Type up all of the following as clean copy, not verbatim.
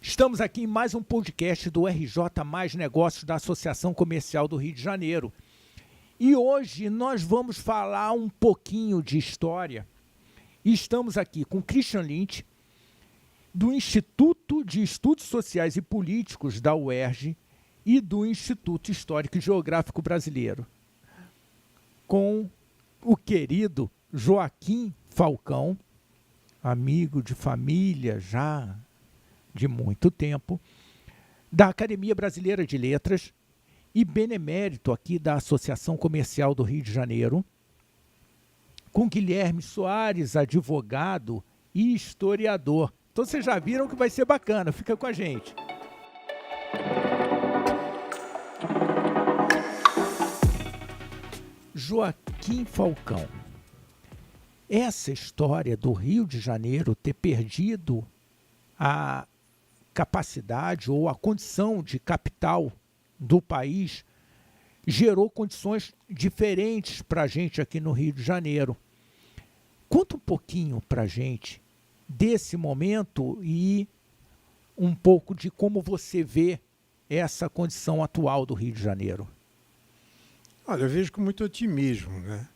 Estamos aqui em mais um podcast do RJ Mais Negócios da Associação Comercial do Rio de Janeiro. E hoje nós vamos falar um pouquinho de história. E estamos aqui com Christian Lynch, do Instituto de Estudos Sociais e Políticos da UERJ e do Instituto Histórico e Geográfico Brasileiro, com o querido Joaquim Falcão, amigo de família já de muito tempo, da Academia Brasileira de Letras e benemérito aqui da Associação Comercial do Rio de Janeiro, com Guilherme Soares, advogado e historiador. Então vocês já viram que vai ser bacana, fica com a gente. Joaquim Falcão, essa história do Rio de Janeiro ter perdido a capacidade ou a condição de capital do país gerou condições diferentes para a gente aqui no Rio de Janeiro. Conta um pouquinho para a gente desse momento e um pouco de como você vê essa condição atual do Rio de Janeiro. Olha, eu vejo com muito otimismo, né?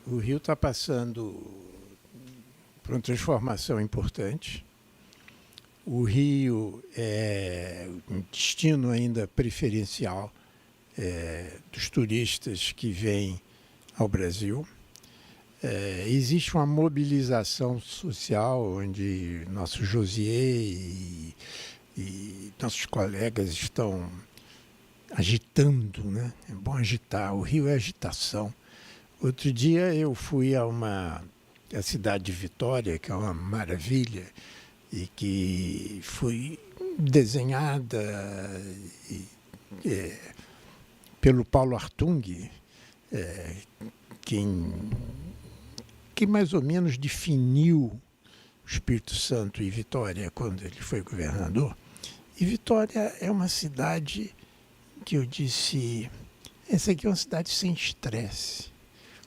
O Rio está passando por uma transformação importante. O Rio é um destino ainda preferencial dos turistas que vêm ao Brasil. Existe uma mobilização social onde nosso Josier e nossos colegas estão agitando, né? É bom agitar, o Rio é agitação. Outro dia eu fui a cidade de Vitória, que é uma maravilha, e que foi desenhada pelo Paulo Hartung, que mais ou menos definiu o Espírito Santo e Vitória quando ele foi governador. E Vitória é uma cidade que eu disse, essa aqui é uma cidade sem estresse.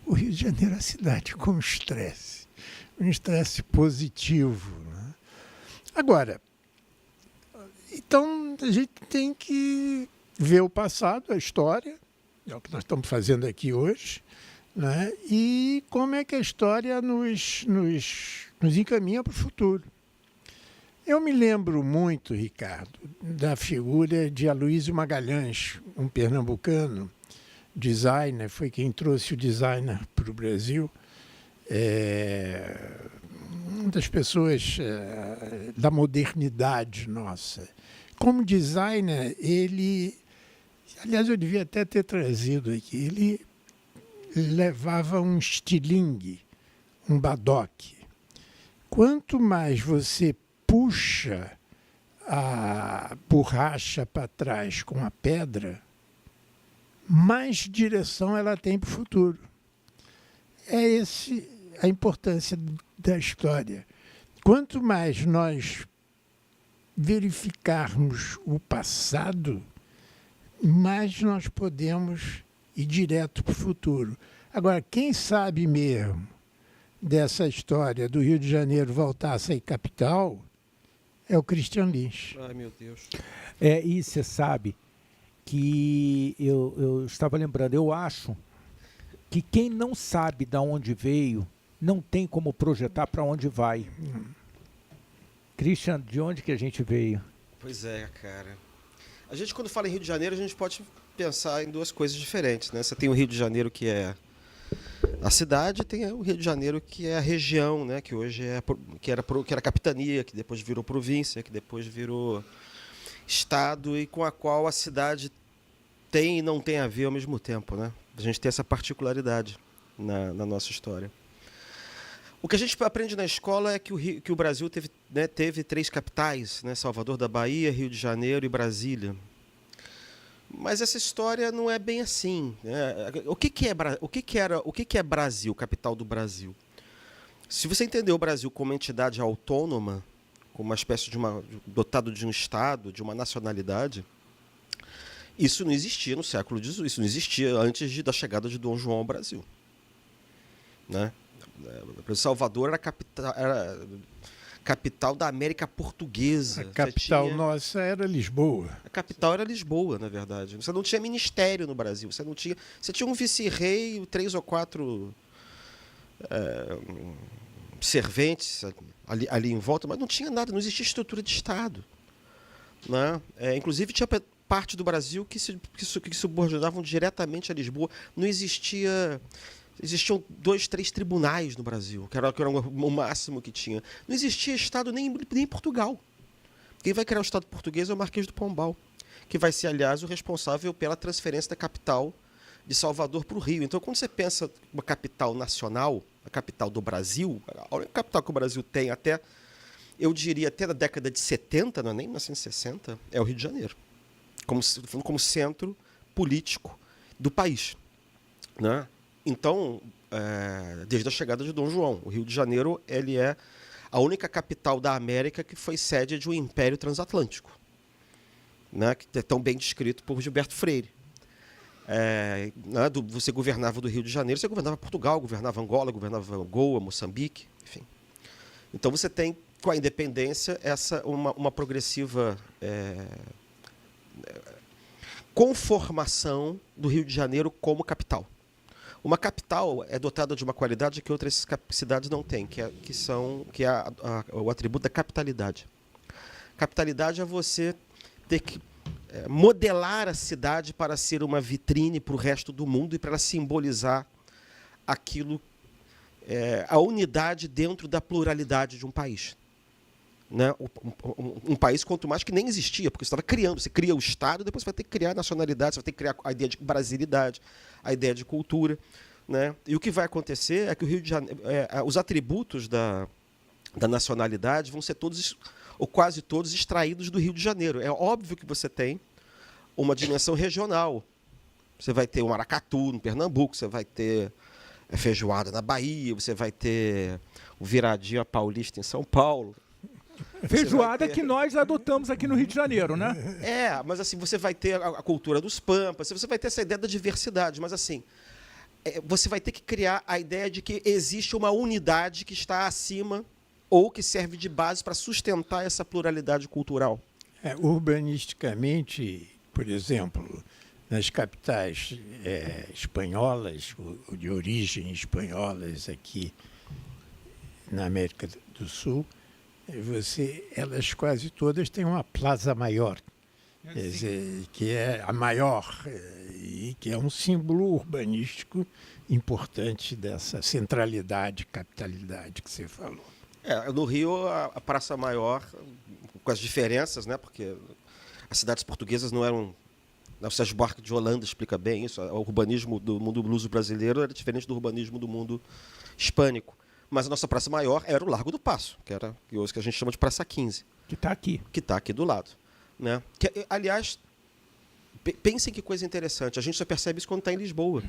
O Rio de Janeiro é uma cidade com estresse, um estresse positivo, né? Agora, então a gente tem que ver o passado, a história, é o que nós estamos fazendo aqui hoje, né? E como é que a história nos encaminha para o futuro. Eu me lembro muito, Ricardo, da figura de Aloysio Magalhães, um pernambucano, designer, foi quem trouxe o designer para o Brasil. Uma das pessoas da modernidade nossa. Como designer, aliás, eu devia até ter trazido aqui, ele levava um estilingue, um badoque. Quanto mais você puxa a borracha para trás com a pedra, mais direção ela tem para o futuro. É essa a importância da história. Quanto mais nós verificarmos o passado, mais nós podemos ir direto para o futuro. Agora, quem sabe mesmo dessa história do Rio de Janeiro voltar a ser capital é o Christian Lynch. Ai, meu Deus. E você sabe que eu estava lembrando, eu acho que quem não sabe de onde veio, não tem como projetar para onde vai. Christian, de onde que a gente veio? Pois é, cara. A gente, quando fala em Rio de Janeiro, a gente pode pensar em duas coisas diferentes, né? Você tem o Rio de Janeiro, que é a cidade, tem o Rio de Janeiro, que é a região, né? Que hoje que era capitania, que depois virou província, que depois virou estado, e com a qual a cidade tem e não tem a ver ao mesmo tempo, né? A gente tem essa particularidade na nossa história. O que a gente aprende na escola é que o Brasil teve três capitais, né? Salvador da Bahia, Rio de Janeiro e Brasília. Mas essa história não é bem assim, né? O que é Brasil, capital do Brasil? Se você entender o Brasil como entidade autônoma, como uma espécie dotado de um Estado, de uma nacionalidade, isso não existia no século XVIII, isso não existia antes da chegada de Dom João ao Brasil, né? Salvador era capital da América Portuguesa. A capital nossa era Lisboa. A capital era Lisboa, na verdade. Você não tinha ministério no Brasil. Você tinha um vice-rei, 3 ou 4 serventes ali em volta, mas não tinha nada, não existia estrutura de Estado. Né? Inclusive, tinha parte do Brasil que subordinavam diretamente a Lisboa. Não existia... Existiam 2, 3 tribunais no Brasil, que era o máximo que tinha. Não existia Estado nem em Portugal. Quem vai criar o Estado português é o Marquês do Pombal, que vai ser, aliás, o responsável pela transferência da capital de Salvador para o Rio. Então, quando você pensa uma capital nacional, a capital do Brasil, a única capital que o Brasil tem até, eu diria, até na década de 70, não é nem 1960, é o Rio de Janeiro, como centro político do país. Né? Então, desde a chegada de Dom João, o Rio de Janeiro ele é a única capital da América que foi sede de um império transatlântico, né, que é tão bem descrito por Gilberto Freire. Você governava do Rio de Janeiro, você governava Portugal, governava Angola, governava Angola, Moçambique, enfim. Então você tem, com a independência, uma progressiva conformação do Rio de Janeiro como capital. Uma capital é dotada de uma qualidade que outras cidades não têm, que é o atributo da capitalidade. Capitalidade é você ter que modelar a cidade para ser uma vitrine para o resto do mundo e para ela simbolizar aquilo, a unidade dentro da pluralidade de um país. Né? Um país, quanto mais, que nem existia, porque você estava criando. Você cria o Estado, depois você vai ter que criar a nacionalidade, você vai ter que criar a ideia de brasilidade, a ideia de cultura. Né? E o que vai acontecer é que o Rio de Janeiro, os atributos da nacionalidade vão ser todos, ou quase todos, extraídos do Rio de Janeiro. É óbvio que você tem uma dimensão regional. Você vai ter o maracatu no Pernambuco, você vai ter feijoada na Bahia, você vai ter o viradinho paulista em São Paulo. Feijoada que nós adotamos aqui no Rio de Janeiro, né? Mas assim, você vai ter a cultura dos pampas, você vai ter essa ideia da diversidade, mas assim, você vai ter que criar a ideia de que existe uma unidade que está acima ou que serve de base para sustentar essa pluralidade cultural. Urbanisticamente, por exemplo, nas capitais espanholas, ou de origem espanholas aqui na América do Sul, elas quase todas têm uma Plaza Maior, quer dizer, que é a maior e que é um símbolo urbanístico importante dessa centralidade, capitalidade que você falou. No Rio, a Praça Maior, com as diferenças, né, porque as cidades portuguesas não eram... O Sérgio Buarque de Holanda explica bem isso. O urbanismo do mundo luso brasileiro era diferente do urbanismo do mundo hispânico. Mas a nossa Praça Maior era o Largo do Paço, que hoje a gente chama de Praça 15. Que está aqui. Que está aqui do lado. Né? Que, aliás, pensem que coisa interessante. A gente só percebe isso quando está em Lisboa.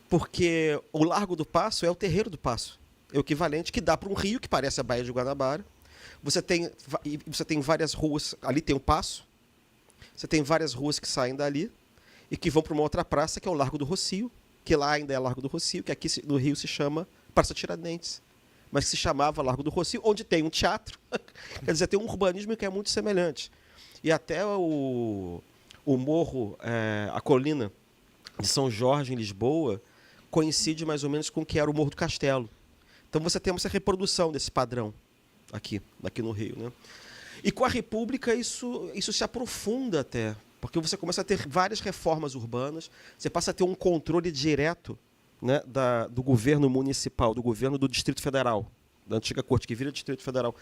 Porque o Largo do Paço é o Terreiro do Paço. É o equivalente que dá para um rio que parece a Baía de Guanabara. Você tem várias ruas. Ali tem o Paço. Você tem várias ruas que saem dali e que vão para uma outra praça, que é o Largo do Rossio, que lá ainda é Largo do Rossio, que aqui no Rio se chama Praça Tiradentes, mas que se chamava Largo do Rossio, onde tem um teatro. Quer dizer, tem um urbanismo que é muito semelhante. E até o morro, a colina de São Jorge, em Lisboa, coincide mais ou menos com o que era o Morro do Castelo. Então você tem essa reprodução desse padrão aqui no Rio. Né? E com a República isso se aprofunda até, porque você começa a ter várias reformas urbanas, você passa a ter um controle direto, né, do governo municipal, do governo do Distrito Federal, da antiga corte, que vira Distrito Federal.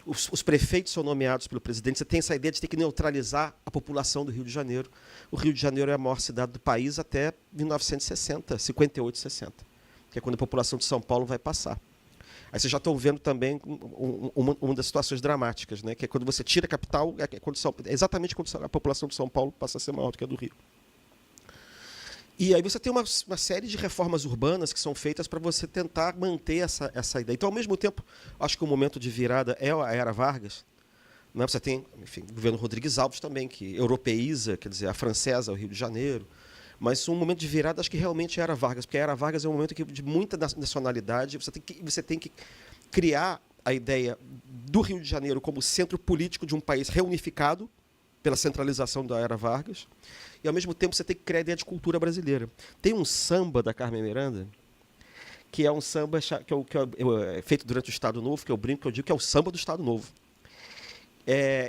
Os prefeitos são nomeados pelo presidente. Você tem essa ideia de ter que neutralizar a população do Rio de Janeiro. O Rio de Janeiro é a maior cidade do país até 1960, 58, 60, que é quando a população de São Paulo vai passar. Aí vocês já estão vendo também uma das situações dramáticas, né? Que é quando você tira a capital, é exatamente quando a população de São Paulo passa a ser maior do que a do Rio. E aí você tem uma série de reformas urbanas que são feitas para você tentar manter essa ideia. Então, ao mesmo tempo, acho que o momento de virada é a Era Vargas. Né? Você tem, enfim, o governo Rodrigues Alves também, que europeiza, quer dizer, a francesa, o Rio de Janeiro. Mas um momento de virada, acho que realmente é a Era Vargas, porque a Era Vargas é um momento de muita nacionalidade. Você tem que criar a ideia do Rio de Janeiro como centro político de um país reunificado pela centralização da era Vargas, e, ao mesmo tempo, você tem que criar a ideia de cultura brasileira. Tem um samba da Carmen Miranda, que é um samba que é feito durante o Estado Novo, que eu brinco, que eu digo que é o samba do Estado Novo,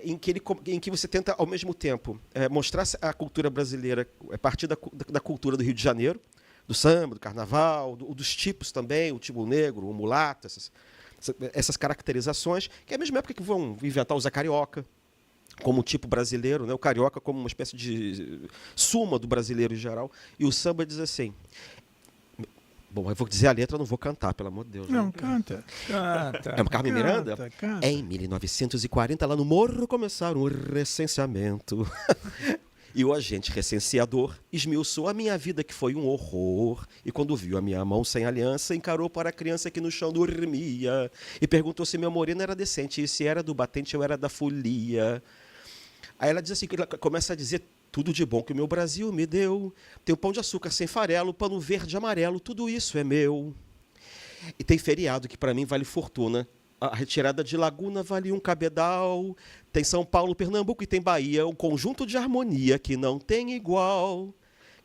em que você tenta, ao mesmo tempo, mostrar a cultura brasileira a partir da cultura do Rio de Janeiro, do samba, do carnaval, dos tipos também, o tipo negro, o mulato, essas caracterizações, que é a mesma época que vão inventar o Zé Carioca como tipo brasileiro, né? O carioca como uma espécie de suma do brasileiro em geral, e o samba diz assim... Bom, eu vou dizer a letra, eu não vou cantar, pelo amor de Deus. Não, né? canta. É uma Carmen Miranda? Canta. Em 1940, lá no Morro, começaram o recenseamento. E o agente recenseador esmiuçou a minha vida, que foi um horror. E quando viu a minha mão sem aliança, encarou para a criança que no chão dormia. E perguntou se meu moreno era decente, e se era do batente ou era da folia. Aí ela diz assim, ela começa a dizer... Tudo de bom que o meu Brasil me deu. Tem o pão de açúcar sem farelo, pano verde e amarelo, tudo isso é meu. E tem feriado que para mim vale fortuna. A retirada de Laguna vale um cabedal. Tem São Paulo, Pernambuco e tem Bahia, um conjunto de harmonia que não tem igual.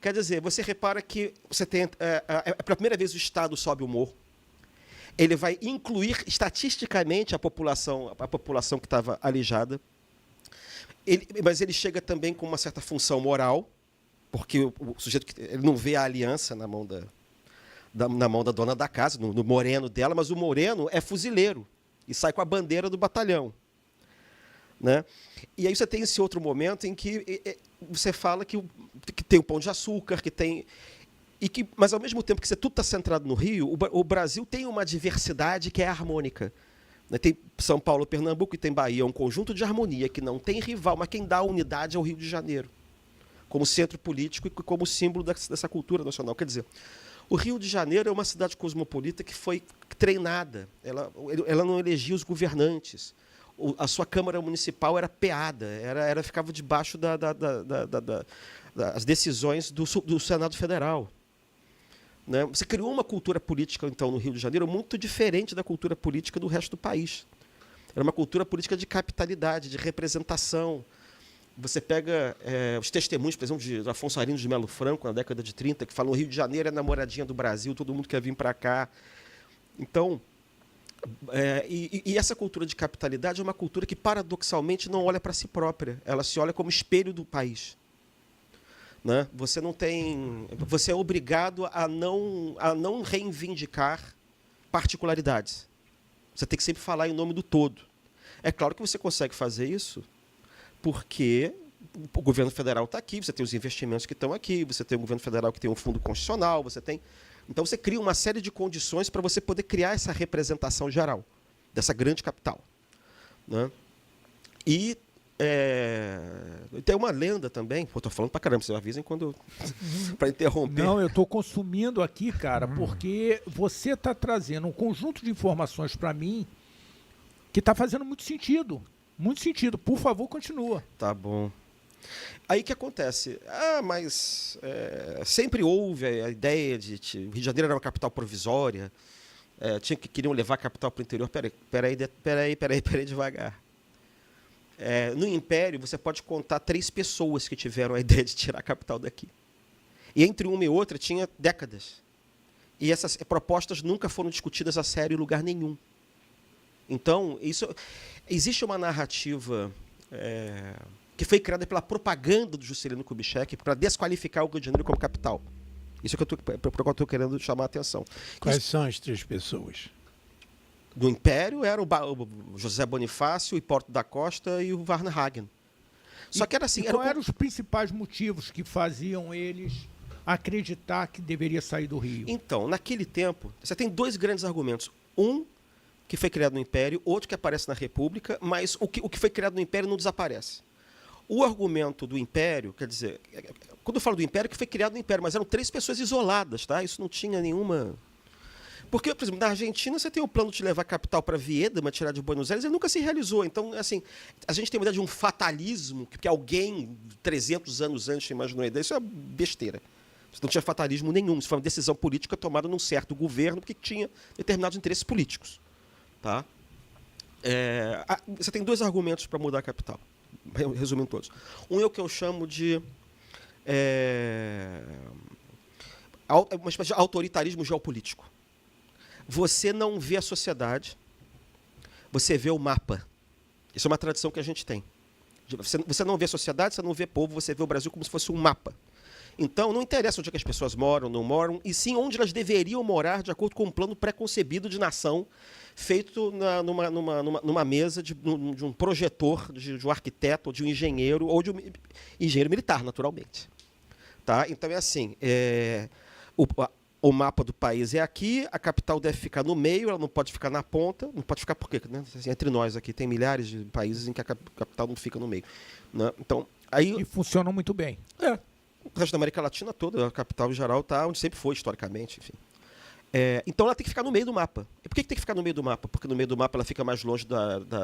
Quer dizer, você repara que você tem, pela primeira vez o Estado sobe o morro. Ele vai incluir estatisticamente a população que estava alijada. Mas ele chega também com uma certa função moral, porque o sujeito ele não vê a aliança na mão da dona da casa, no moreno dela, mas o moreno é fuzileiro e sai com a bandeira do batalhão. Né? E aí você tem esse outro momento em que você fala que tem o pão de açúcar, mas ao mesmo tempo que tudo está centrado no Rio, o Brasil tem uma diversidade que é harmônica. Tem São Paulo, Pernambuco e tem Bahia, um conjunto de harmonia que não tem rival, mas quem dá a unidade é o Rio de Janeiro, como centro político e como símbolo dessa cultura nacional. Quer dizer, o Rio de Janeiro é uma cidade cosmopolita que foi treinada, ela não elegia os governantes, a sua Câmara Municipal era peada, ficava debaixo das decisões do Senado Federal. Né? Você criou uma cultura política, então, no Rio de Janeiro muito diferente da cultura política do resto do país. Era uma cultura política de capitalidade, de representação. Você pega os testemunhos, por exemplo, de Afonso Arinos de Melo Franco, na década de 30, que falam que o Rio de Janeiro é a namoradinha do Brasil, todo mundo quer vir para cá. Então, e essa cultura de capitalidade é uma cultura que, paradoxalmente, não olha para si própria. Ela se olha como espelho do país. Né? Você é obrigado a não reivindicar particularidades. Você tem que sempre falar em nome do todo. É claro que você consegue fazer isso porque o governo federal está aqui, você tem os investimentos que estão aqui, você tem o governo federal que tem um fundo constitucional, então você cria uma série de condições para você poder criar essa representação geral dessa grande capital. Né? E tem uma lenda também. Estou falando pra caramba, vocês avisem quando para interromper. Não, eu estou consumindo aqui, cara, porque você está trazendo um conjunto de informações para mim que está fazendo muito sentido. Muito sentido. Por favor, continua. Tá bom. Aí o que acontece? Mas sempre houve a ideia de o Rio de Janeiro era uma capital provisória, queriam levar a capital para o interior. Peraí, devagar. No Império, você pode contar 3 pessoas que tiveram a ideia de tirar a capital daqui. E entre uma e outra tinha décadas. E essas propostas nunca foram discutidas a sério em lugar nenhum. Então, existe uma narrativa que foi criada pela propaganda do Juscelino Kubitschek para desqualificar o Rio de Janeiro como capital. Isso é o que eu estou querendo chamar a atenção. Quais são as 3 pessoas? Do Império era o José Bonifácio, o Hipólito da Costa e o Warner Hagen. Só que era assim... Quais eram os principais motivos que faziam eles acreditar que deveria sair do Rio? Então, naquele tempo, você tem 2 grandes argumentos. Um, que foi criado no Império, outro que aparece na República, mas o que foi criado no Império não desaparece. O argumento do Império, quer dizer, quando eu falo do Império, que foi criado no Império, mas eram 3 pessoas isoladas, tá? Isso não tinha nenhuma... Porque, por exemplo, na Argentina você tem o plano de levar a capital para Viedma, tirar de Buenos Aires, ele nunca se realizou. Então, assim, a gente tem uma ideia de um fatalismo, que alguém 300 anos antes imaginou a ideia, isso é besteira. Isso não tinha fatalismo nenhum, isso foi uma decisão política tomada num certo governo que tinha determinados interesses políticos. Tá? Você tem dois argumentos para mudar a capital, resumindo todos. Um é o que eu chamo de uma espécie de autoritarismo geopolítico. Você não vê a sociedade, você vê o mapa. Isso é uma tradição que a gente tem. Você não vê a sociedade, você não vê povo, você vê o Brasil como se fosse um mapa. Então, não interessa onde é que as pessoas moram, não moram, e sim onde elas deveriam morar de acordo com um plano pré-concebido de nação feito numa mesa de um projetor, de um arquiteto, ou de um engenheiro, ou de um engenheiro militar, naturalmente. Tá? Então, é assim, o mapa do país é aqui, a capital deve ficar no meio, ela não pode ficar na ponta. Não pode ficar por quê? Né? Assim, entre nós aqui, tem milhares de países em que a capital não fica no meio. Né? Então, aí, E funcionam muito bem. o resto da América Latina toda, a capital em geral está onde sempre foi, historicamente, enfim. Então ela tem que ficar no meio do mapa. E por que tem que ficar no meio do mapa? Porque no meio do mapa ela fica mais longe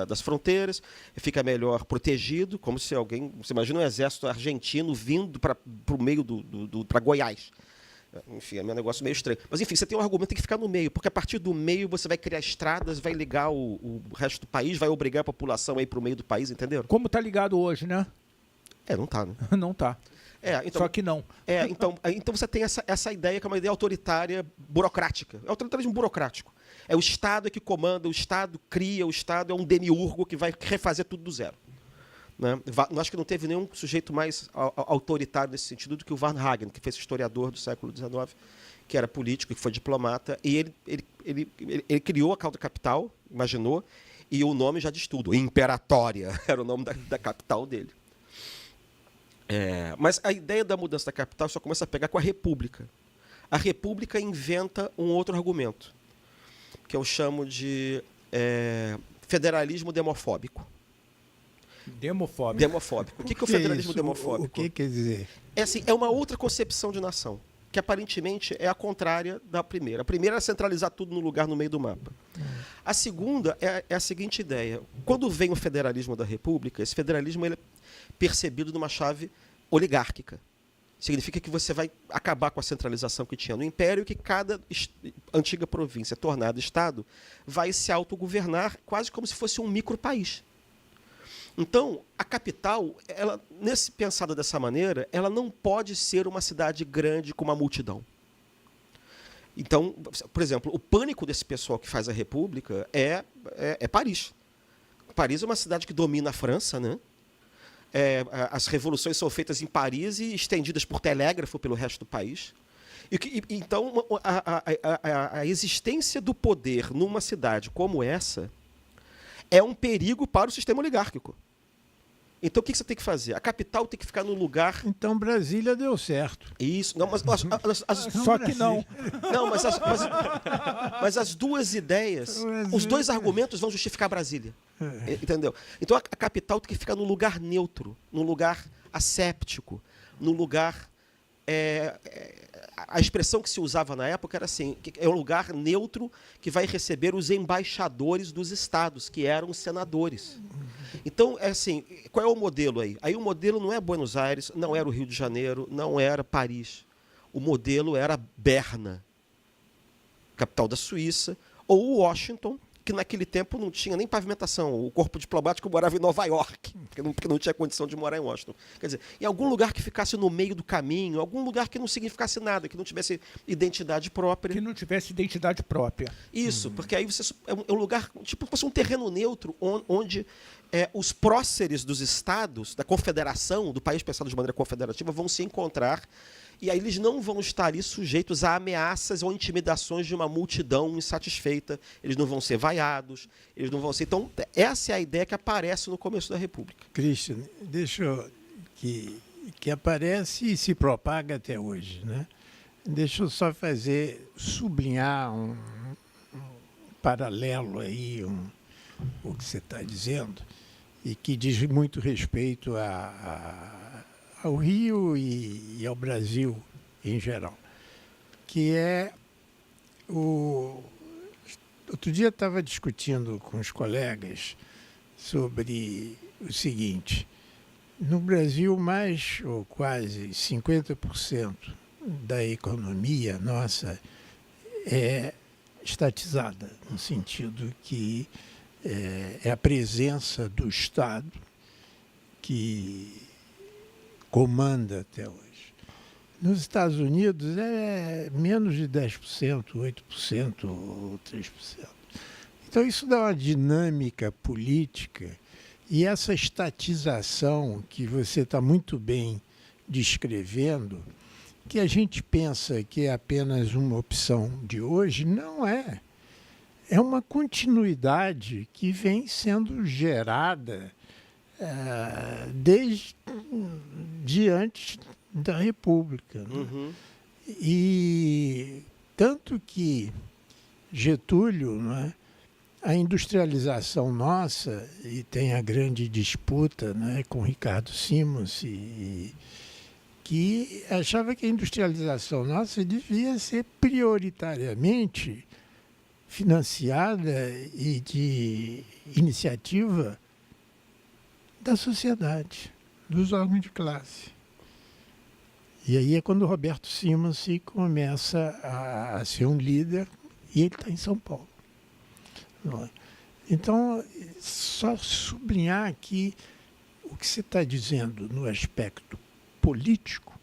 das fronteiras, fica melhor protegido, como se alguém... Você imagina um exército argentino vindo para o meio para Goiás. Enfim, é um negócio meio estranho. Mas, enfim, você tem um argumento, tem que ficar no meio, porque a partir do meio você vai criar estradas, vai ligar o resto do país, vai obrigar a população a ir para o meio do país, entenderam? Como está ligado hoje, né? Não tá, né? Não está. Então, Só que não. Então você tem essa ideia que é uma ideia autoritária burocrática. É autoritarismo burocrático. É o Estado que comanda, o Estado cria, o Estado é um demiurgo que vai refazer tudo do zero. Né? Acho que não teve nenhum sujeito mais autoritário nesse sentido do que o Varnhagen, que foi esse historiador do século XIX, que era político, que foi diplomata, e ele criou a cauda capital, imaginou, e o nome já diz tudo. Imperatória era o nome da capital dele. Mas a ideia da mudança da capital só começa a pegar com a República. A República inventa um outro argumento, que eu chamo de federalismo demofóbico. Demofóbico. O que é o federalismo demofóbico? O que quer dizer? É uma outra concepção de nação, que aparentemente é a contrária da primeira. A primeira é centralizar tudo no lugar no meio do mapa. A segunda é a seguinte ideia. Quando vem o federalismo da República, esse federalismo ele é percebido numa chave oligárquica. Significa que você vai acabar com a centralização que tinha no Império e que cada antiga província tornada Estado vai se autogovernar quase como se fosse um micropaís. Então, a capital, pensada dessa maneira, ela não pode ser uma cidade grande com uma multidão. Então, por exemplo, o pânico desse pessoal que faz a República é Paris. Paris é uma cidade que domina a França, né? As revoluções são feitas em Paris e estendidas por telégrafo pelo resto do país. Então, a existência do poder numa cidade como essa é um perigo para o sistema oligárquico. Então, o que você tem que fazer? A capital tem que ficar no lugar... Então, Brasília deu certo. Isso. Não, mas Só que não. Não, mas as duas ideias, os dois argumentos vão justificar Brasília. Entendeu? Então, a capital tem que ficar num lugar neutro, num lugar asséptico, num lugar... a expressão que se usava na época era assim, que é um lugar neutro que vai receber os embaixadores dos estados, que eram os senadores. Então, assim, qual é o modelo aí? Aí o modelo não é Buenos Aires, não era o Rio de Janeiro, não era Paris. O modelo era Berna, capital da Suíça, ou Washington, que naquele tempo não tinha nem pavimentação. O corpo diplomático morava em Nova York, porque não tinha condição de morar em Washington. Quer dizer, em algum lugar que ficasse no meio do caminho, algum lugar que não significasse nada, que não tivesse identidade própria. Que não tivesse identidade própria. Isso, porque aí você é um lugar, tipo, fosse um terreno neutro, onde os próceres dos estados, da confederação, do país pensado de maneira confederativa, vão se encontrar. E aí eles não vão estar ali sujeitos a ameaças ou intimidações de uma multidão insatisfeita. Eles não vão ser vaiados, eles não vão ser... Então, essa é a ideia que aparece no começo da República. Christian, que aparece e se propaga até hoje, né? Deixa eu só sublinhar um paralelo aí, o que você está dizendo, e que diz muito respeito ao Rio e ao Brasil em geral, que é outro dia estava discutindo com os colegas sobre o seguinte: no Brasil, mais ou quase 50% da economia nossa é estatizada, no sentido que é a presença do Estado que comanda até hoje. Nos Estados Unidos é menos de 10%, 8% ou 3%. Então isso dá uma dinâmica política e essa estatização que você está muito bem descrevendo, que a gente pensa que é apenas uma opção de hoje, não é. É uma continuidade que vem sendo gerada desde antes da República. Né? Uhum. E tanto que Getúlio, né, a industrialização nossa, e tem a grande disputa, né, com Ricardo Simons, que achava que a industrialização nossa devia ser prioritariamente financiada e de iniciativa da sociedade, dos órgãos de classe. E aí é quando o Roberto Simons começa a ser um líder e ele está em São Paulo. Então, só sublinhar aqui o que você está dizendo no aspecto político,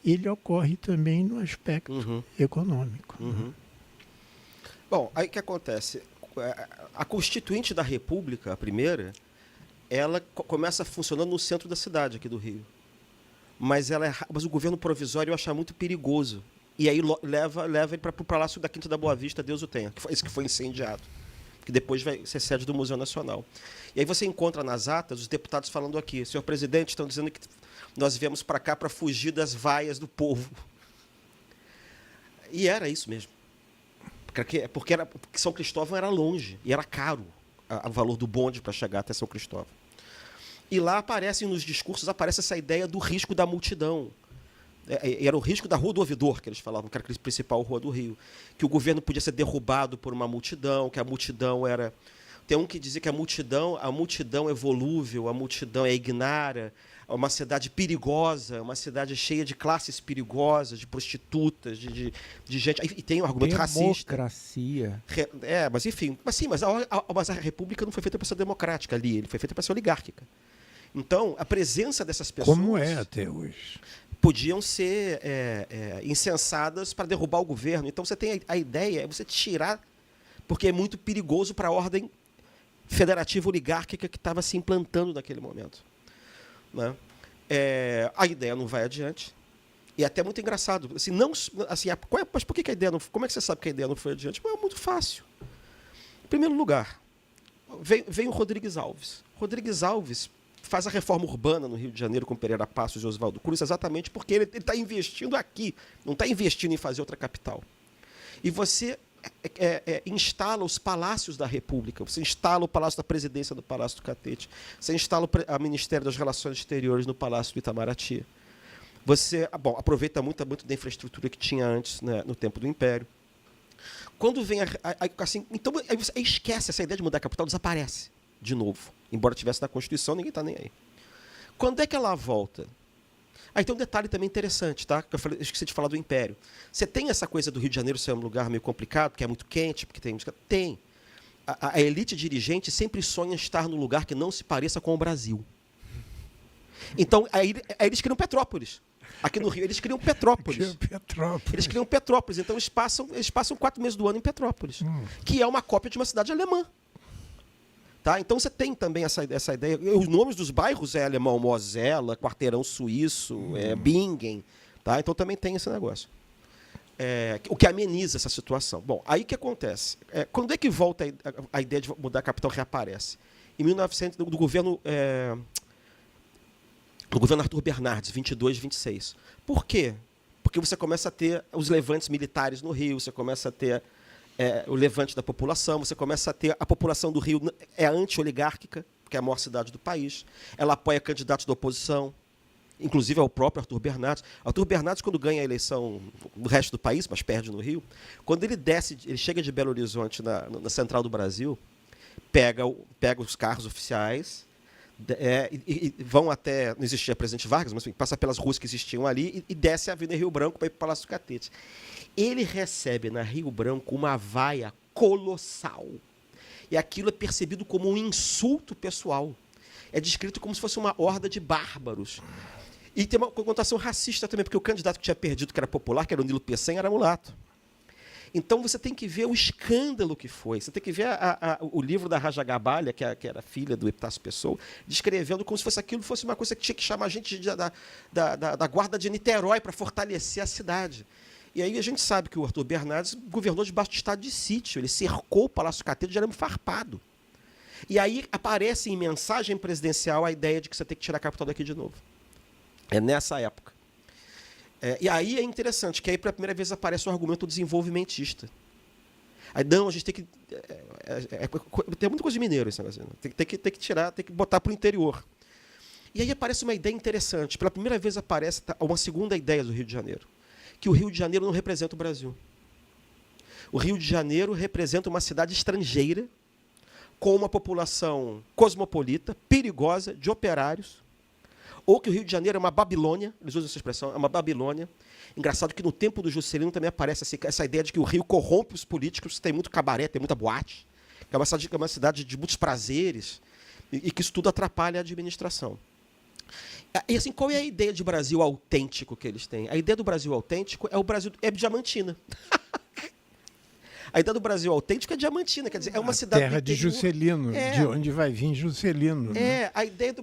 ele ocorre também no aspecto econômico. Uhum. Bom, aí o que acontece? A Constituinte da República, a primeira, ela começa funcionando no centro da cidade aqui do Rio. Mas o governo provisório eu acho muito perigoso. E aí leva ele para o Palácio da Quinta da Boa Vista, Deus o tenha, esse que foi incendiado. Que depois vai ser sede do Museu Nacional. E aí você encontra nas atas os deputados falando aqui: senhor presidente, estão dizendo que nós viemos para cá para fugir das vaias do povo. E era isso mesmo. Porque São Cristóvão era longe e era caro o valor do bonde para chegar até São Cristóvão. E lá nos discursos aparece essa ideia do risco da multidão. Era o risco da Rua do Ouvidor, que eles falavam, que era a principal rua do Rio. Que o governo podia ser derrubado por uma multidão, que a multidão era... Tem um que dizia que a multidão é volúvel, a multidão é ignara, é uma cidade perigosa, uma cidade cheia de classes perigosas, de prostitutas, de gente... E tem um argumento racista. Democracia. Mas enfim... Mas a República não foi feita para ser democrática ali, ele foi feita para ser oligárquica. Então, a presença dessas pessoas... Como é até hoje. Podiam ser incensadas para derrubar o governo. Então, você tem a ideia, é você tirar, porque é muito perigoso para a ordem federativa oligárquica que estava se implantando naquele momento. Né? A ideia não vai adiante. E é até muito engraçado. Assim, mas por que a ideia não... Como é que você sabe que a ideia não foi adiante? É muito fácil. Em primeiro lugar, vem o Rodrigues Alves. Rodrigues Alves faz a reforma urbana no Rio de Janeiro com Pereira Passos e Oswaldo Cruz, exatamente porque ele está investindo aqui, não está investindo em fazer outra capital. E você instala os palácios da República, você instala o Palácio da Presidência no Palácio do Catete, você instala o Ministério das Relações Exteriores no Palácio do Itamaraty. Você aproveita muito da infraestrutura que tinha antes, né, no tempo do Império. Quando vem então aí você esquece essa ideia de mudar a capital, desaparece de novo. Embora tivesse na Constituição, ninguém está nem aí. Quando é que ela volta? Aí tem um detalhe também interessante, tá? Que eu esqueci de falar do Império. Você tem essa coisa do Rio de Janeiro ser um lugar meio complicado, porque é muito quente, porque tem... Tem. A elite dirigente sempre sonha estar num lugar que não se pareça com o Brasil. Então, aí eles criam Petrópolis. Aqui no Rio, eles criam Petrópolis. Eles criam Petrópolis. Então, eles passam 4 meses do ano em Petrópolis, que é uma cópia de uma cidade alemã. Tá? Então você tem também essa ideia. Os nomes dos bairros é alemão, Mosela, Quarteirão Suíço, Bingen. Tá? Então também tem esse negócio. O que ameniza essa situação. Bom, aí o que acontece? Quando é que volta a ideia de mudar a capital reaparece? Em 1900, do governo Arthur Bernardes, 22, 26. Por quê? Porque você começa a ter os levantes militares no Rio, você começa a ter o levante da população, você começa a ter... A população do Rio é anti-oligárquica, porque é a maior cidade do país. Ela apoia candidatos da oposição, inclusive ao próprio Arthur Bernardes. Arthur Bernardes, quando ganha a eleição no resto do país, mas perde no Rio, quando ele chega de Belo Horizonte, na Central do Brasil, pega os carros oficiais, e vão até... Não existia Presidente Vargas, mas passa pelas ruas que existiam ali e desce a Avenida Rio Branco para ir para o Palácio do Catete. Ele recebe na Rio Branco uma vaia colossal. e aquilo é percebido como um insulto pessoal. É descrito como se fosse uma horda de bárbaros. E tem uma conotação racista também, porque o candidato que tinha perdido, que era popular, que era o Nilo Peçanha, era mulato. Então você tem que ver o escândalo que foi. Você tem que ver o livro da Raja Gabalha, que era filha do Epitácio Pessoa, descrevendo como se aquilo fosse uma coisa que tinha que chamar a gente da guarda de Niterói para fortalecer a cidade. E aí a gente sabe que o Arthur Bernardes governou debaixo de estado de sítio. Ele cercou o Palácio Catedral de arame farpado. E aí aparece em mensagem presidencial a ideia de que você tem que tirar a capital daqui de novo. É nessa época. E aí é interessante, que aí pela primeira vez aparece o argumento desenvolvimentista. Aí, não, a gente tem que... tem muita coisa de mineiro esse negócio. Tem que tirar, tem que botar para o interior. E aí aparece uma ideia interessante. Pela primeira vez aparece uma segunda ideia do Rio de Janeiro. Que o Rio de Janeiro não representa o Brasil. O Rio de Janeiro representa uma cidade estrangeira, com uma população cosmopolita, perigosa, de operários, ou que o Rio de Janeiro é uma Babilônia, eles usam essa expressão, é uma Babilônia. Engraçado que no tempo do Juscelino também aparece essa ideia de que o Rio corrompe os políticos, tem muito cabaré, tem muita boate, que é uma cidade de muitos prazeres, e que isso tudo atrapalha a administração. E assim, qual é a ideia de Brasil autêntico que eles têm? A ideia do Brasil autêntico é o Brasil Diamantina. A ideia do Brasil autêntico é Diamantina, quer dizer, é uma cidade... Terra de Juscelino, de onde vai vir Juscelino. Né? A ideia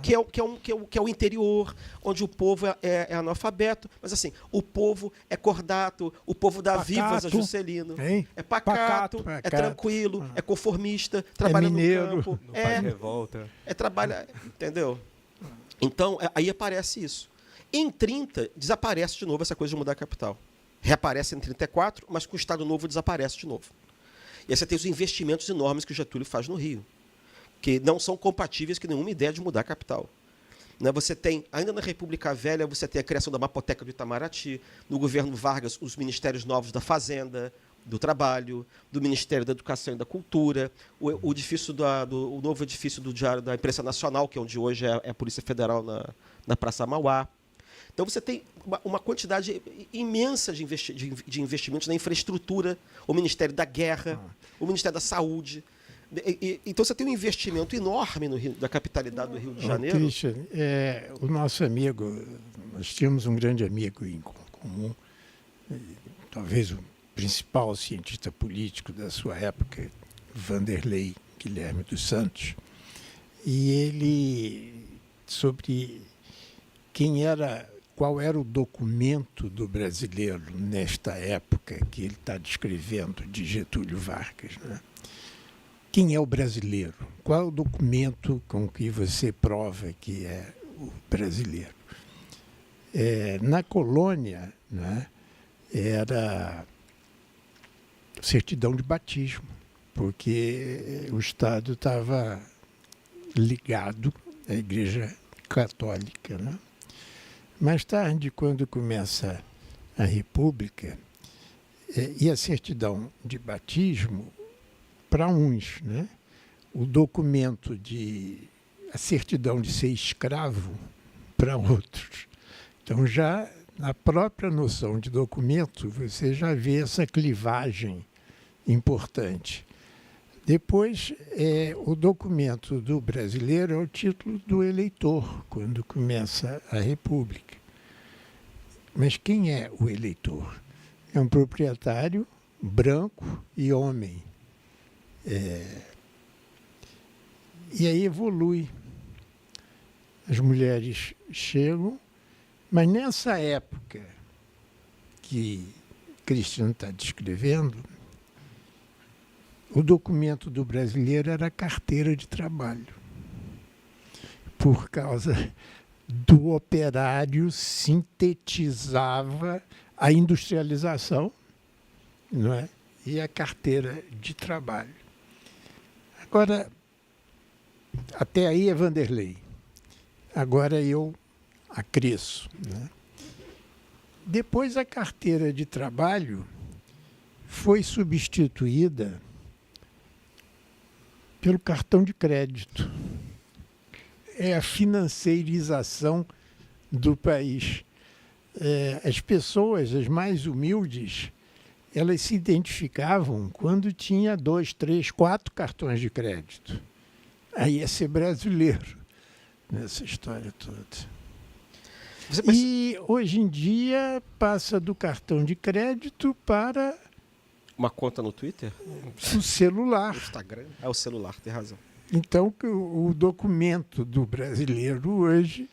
que é o interior, onde o povo é analfabeto, mas assim, o povo é cordato, o povo dá vivas a Juscelino. Hein? É pacato, é tranquilo, é conformista, trabalha mineiro, no campo. Não faz revolta. Trabalha, entendeu? Então, aí aparece isso. Em 30, desaparece de novo essa coisa de mudar a capital. Reaparece em 34, mas com o Estado Novo desaparece de novo. E aí você tem os investimentos enormes que o Getúlio faz no Rio, que não são compatíveis com nenhuma ideia de mudar a capital. Né? Você tem, ainda na República Velha, você tem a criação da Mapoteca do Itamaraty, no governo Vargas, os ministérios novos da Fazenda, do Trabalho, do Ministério da Educação e da Cultura, o novo edifício do Diário da Imprensa Nacional, que é onde hoje é a Polícia Federal na Praça Mauá. Então, você tem uma quantidade imensa de investimentos na infraestrutura, o Ministério da Guerra, o Ministério da Saúde. Então, você tem um investimento enorme da capitalidade do Rio de Janeiro. Christian, o nosso amigo, nós tínhamos um grande amigo em comum, talvez o principal cientista político da sua época, Vanderlei Guilherme dos Santos, e ele, sobre qual era o documento do brasileiro nesta época que ele está descrevendo, de Getúlio Vargas, né? Quem é o brasileiro? Qual é o documento com que você prova que é o brasileiro? Na colônia, né, era certidão de batismo, porque o Estado estava ligado à Igreja Católica, né? Mais tarde, quando começa a República, e a certidão de batismo, para uns, né? O documento a certidão de ser escravo, para outros. Então, já na própria noção de documento, você já vê essa clivagem importante. Depois, o documento do brasileiro é o título do eleitor, quando começa a República. Mas quem é o eleitor? É um proprietário branco e homem. E aí evolui. As mulheres chegam, mas nessa época que Cristiano está descrevendo, o documento do brasileiro era a carteira de trabalho, por causa do operário sintetizava a industrialização, não é? E a carteira de trabalho. Agora, até aí é Vanderlei. Agora eu acresço, né? Depois a carteira de trabalho foi substituída pelo cartão de crédito. É a financeirização do país. As pessoas, as mais humildes, elas se identificavam quando tinha 2, 3, 4 cartões de crédito. Aí ia ser brasileiro nessa história toda. E hoje em dia passa do cartão de crédito para uma conta no Twitter? O celular. O Instagram? É o celular, tem razão. Então, o documento do brasileiro hoje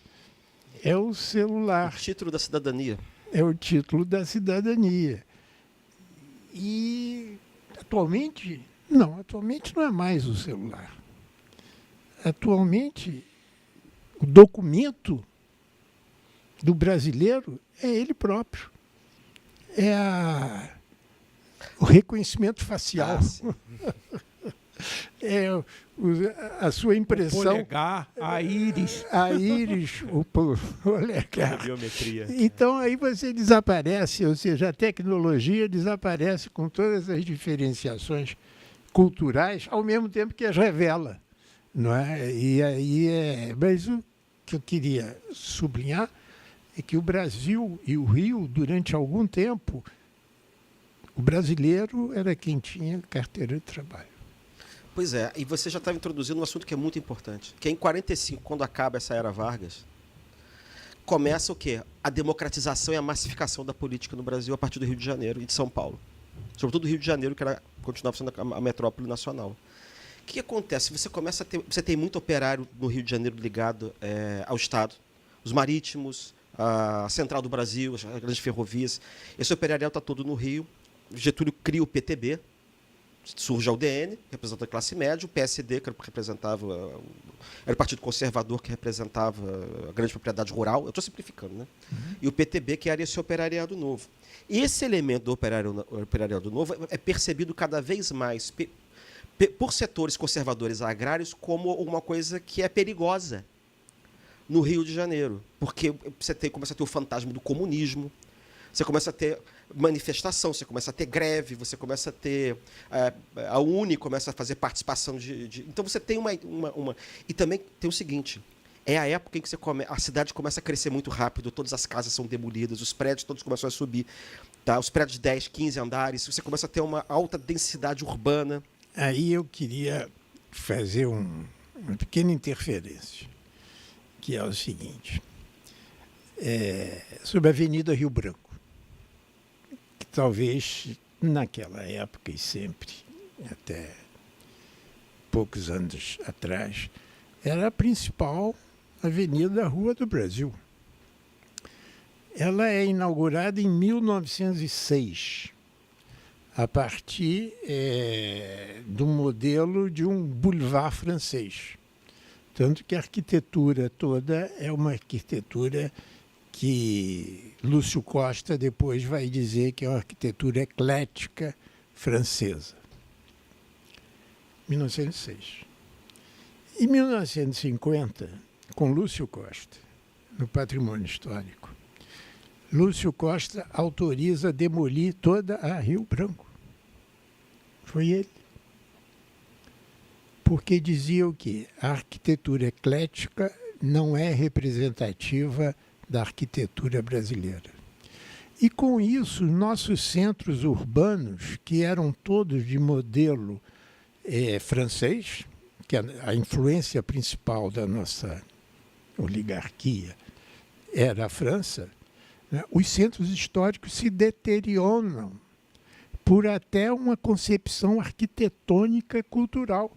é o celular. O título da cidadania. É o título da cidadania. E atualmente não é mais o celular. Atualmente, o documento do brasileiro é ele próprio. É o reconhecimento facial. É a sua impressão. O polegar, a íris. A íris, o polegar. A biometria. Então aí você desaparece, ou seja, a tecnologia desaparece com todas as diferenciações culturais, ao mesmo tempo que as revela. Não é? E aí mas o que eu queria sublinhar é que o Brasil e o Rio, durante algum tempo, o brasileiro era quem tinha carteira de trabalho. Pois é, e você já estava introduzindo um assunto que é muito importante, que é em 45, quando acaba essa era Vargas, começa o quê? A democratização e a massificação da política no Brasil a partir do Rio de Janeiro e de São Paulo. Sobretudo do Rio de Janeiro, que continuava sendo a metrópole nacional. O que acontece? Você tem muito operário no Rio de Janeiro ligado ao Estado, os marítimos, a Central do Brasil, as grandes ferrovias. Esse operariado está todo no Rio. Getúlio cria o PTB, surge a UDN, representando a classe média, o PSD, que representava, era o Partido Conservador, que representava a grande propriedade rural, eu estou simplificando, né? E o PTB, que era esse operariado novo. E esse elemento do operariado novo é percebido cada vez mais por setores conservadores agrários como uma coisa que é perigosa no Rio de Janeiro, porque você começa a ter o fantasma do comunismo, você começa a ter manifestação, você começa a ter greve, você começa a ter... a UNE começa a fazer participação Então você tem uma... E também tem o seguinte, é a época em que a cidade começa a crescer muito rápido, todas as casas são demolidas, os prédios todos começam a subir, tá? Os prédios de 10, 15 andares, você começa a ter uma alta densidade urbana. Aí eu queria fazer uma pequena interferência, que é o seguinte, sobre a Avenida Rio Branco. Talvez naquela época e sempre, até poucos anos atrás, era a principal avenida da Rua do Brasil. Ela é inaugurada em 1906, a partir do modelo de um boulevard francês. Tanto que a arquitetura toda é uma arquitetura que Lúcio Costa depois vai dizer que é uma arquitetura eclética francesa. 1906. Em 1950, com Lúcio Costa, no Patrimônio Histórico, Lúcio Costa autoriza demolir toda a Rio Branco. Foi ele. Porque dizia o quê? A arquitetura eclética não é representativa da arquitetura brasileira. E com isso, nossos centros urbanos, que eram todos de modelo francês, que a influência principal da nossa oligarquia era a França, né? Os centros históricos se deterioram por até uma concepção arquitetônica cultural.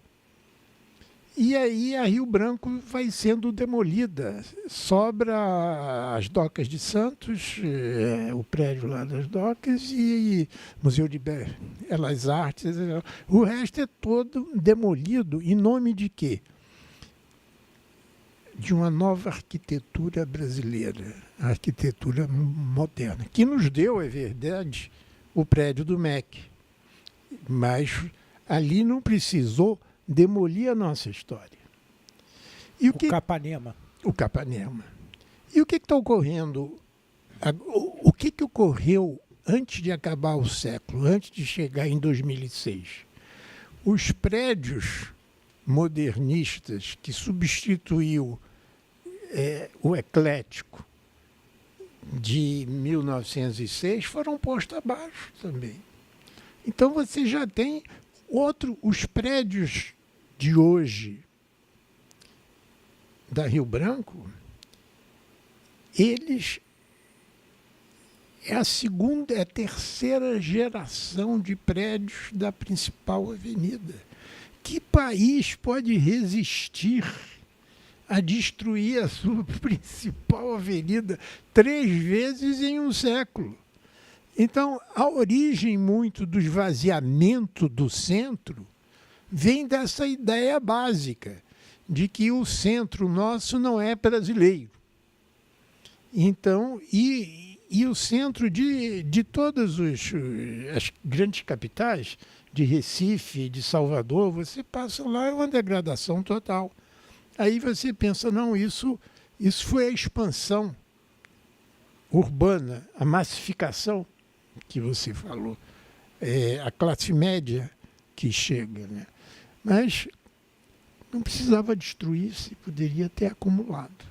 E aí a Rio Branco vai sendo demolida. Sobra as Docas de Santos, o prédio lá das Docas, e Museu de Belas Artes. O resto é todo demolido em nome de quê? De uma nova arquitetura brasileira, a arquitetura moderna, que nos deu, é verdade, o prédio do MEC. Mas ali não precisou demolir a nossa história. E o Capanema. O Capanema. E o que está ocorrendo? O que ocorreu antes de acabar o século, antes de chegar em 2006? Os prédios modernistas que substituiu o eclético de 1906 foram postos abaixo também. Então você já tem os prédios de hoje da Rio Branco, eles é a terceira geração de prédios da principal avenida. Que país pode resistir a destruir a sua principal avenida 3 vezes em um século? Então, a origem muito do esvaziamento do centro vem dessa ideia básica de que o centro nosso não é brasileiro. Então, e o centro de todas as grandes capitais, de Recife, de Salvador, você passa lá, é uma degradação total. Aí você pensa, não, isso foi a expansão urbana, a massificação que você falou, a classe média que chega, né? Mas não precisava destruir-se, poderia ter acumulado.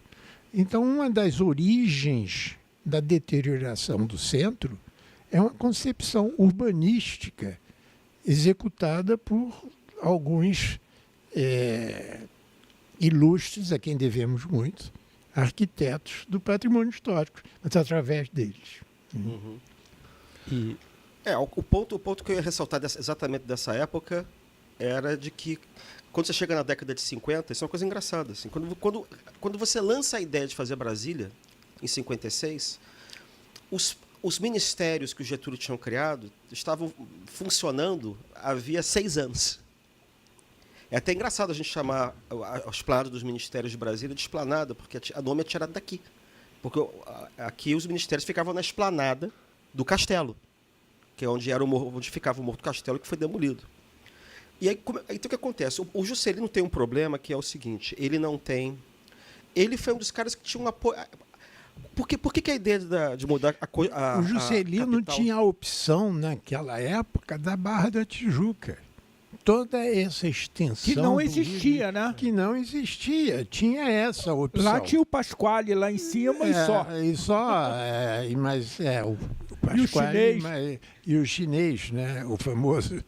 Então, uma das origens da deterioração do centro é uma concepção urbanística executada por alguns ilustres, a quem devemos muito, arquitetos do patrimônio histórico, mas através deles. Uhum. O ponto que eu ia ressaltar exatamente dessa época era de que, quando você chega na década de 50, isso é uma coisa engraçada. Assim, quando você lança a ideia de fazer Brasília, em 56, os ministérios que o Getúlio tinha criado estavam funcionando havia 6 anos. É até engraçado a gente chamar a esplanada dos ministérios de Brasília de esplanada, porque a nome é tirado daqui. Porque aqui os ministérios ficavam na esplanada do castelo, que é onde ficava o Morro do Castelo, que foi demolido. E aí, então o que acontece? O Juscelino tem um problema que é o seguinte, ele foi um dos caras que tinha um apoio. Por que a ideia de mudar a O Juscelino capital? tinha a opção, naquela época, da Barra da Tijuca. Toda essa extensão... Que não existia, né? Que não existia. Tinha essa opção. Lá tinha o Pasquale lá em cima e só. O Pasquale e o chinês, né? O famoso.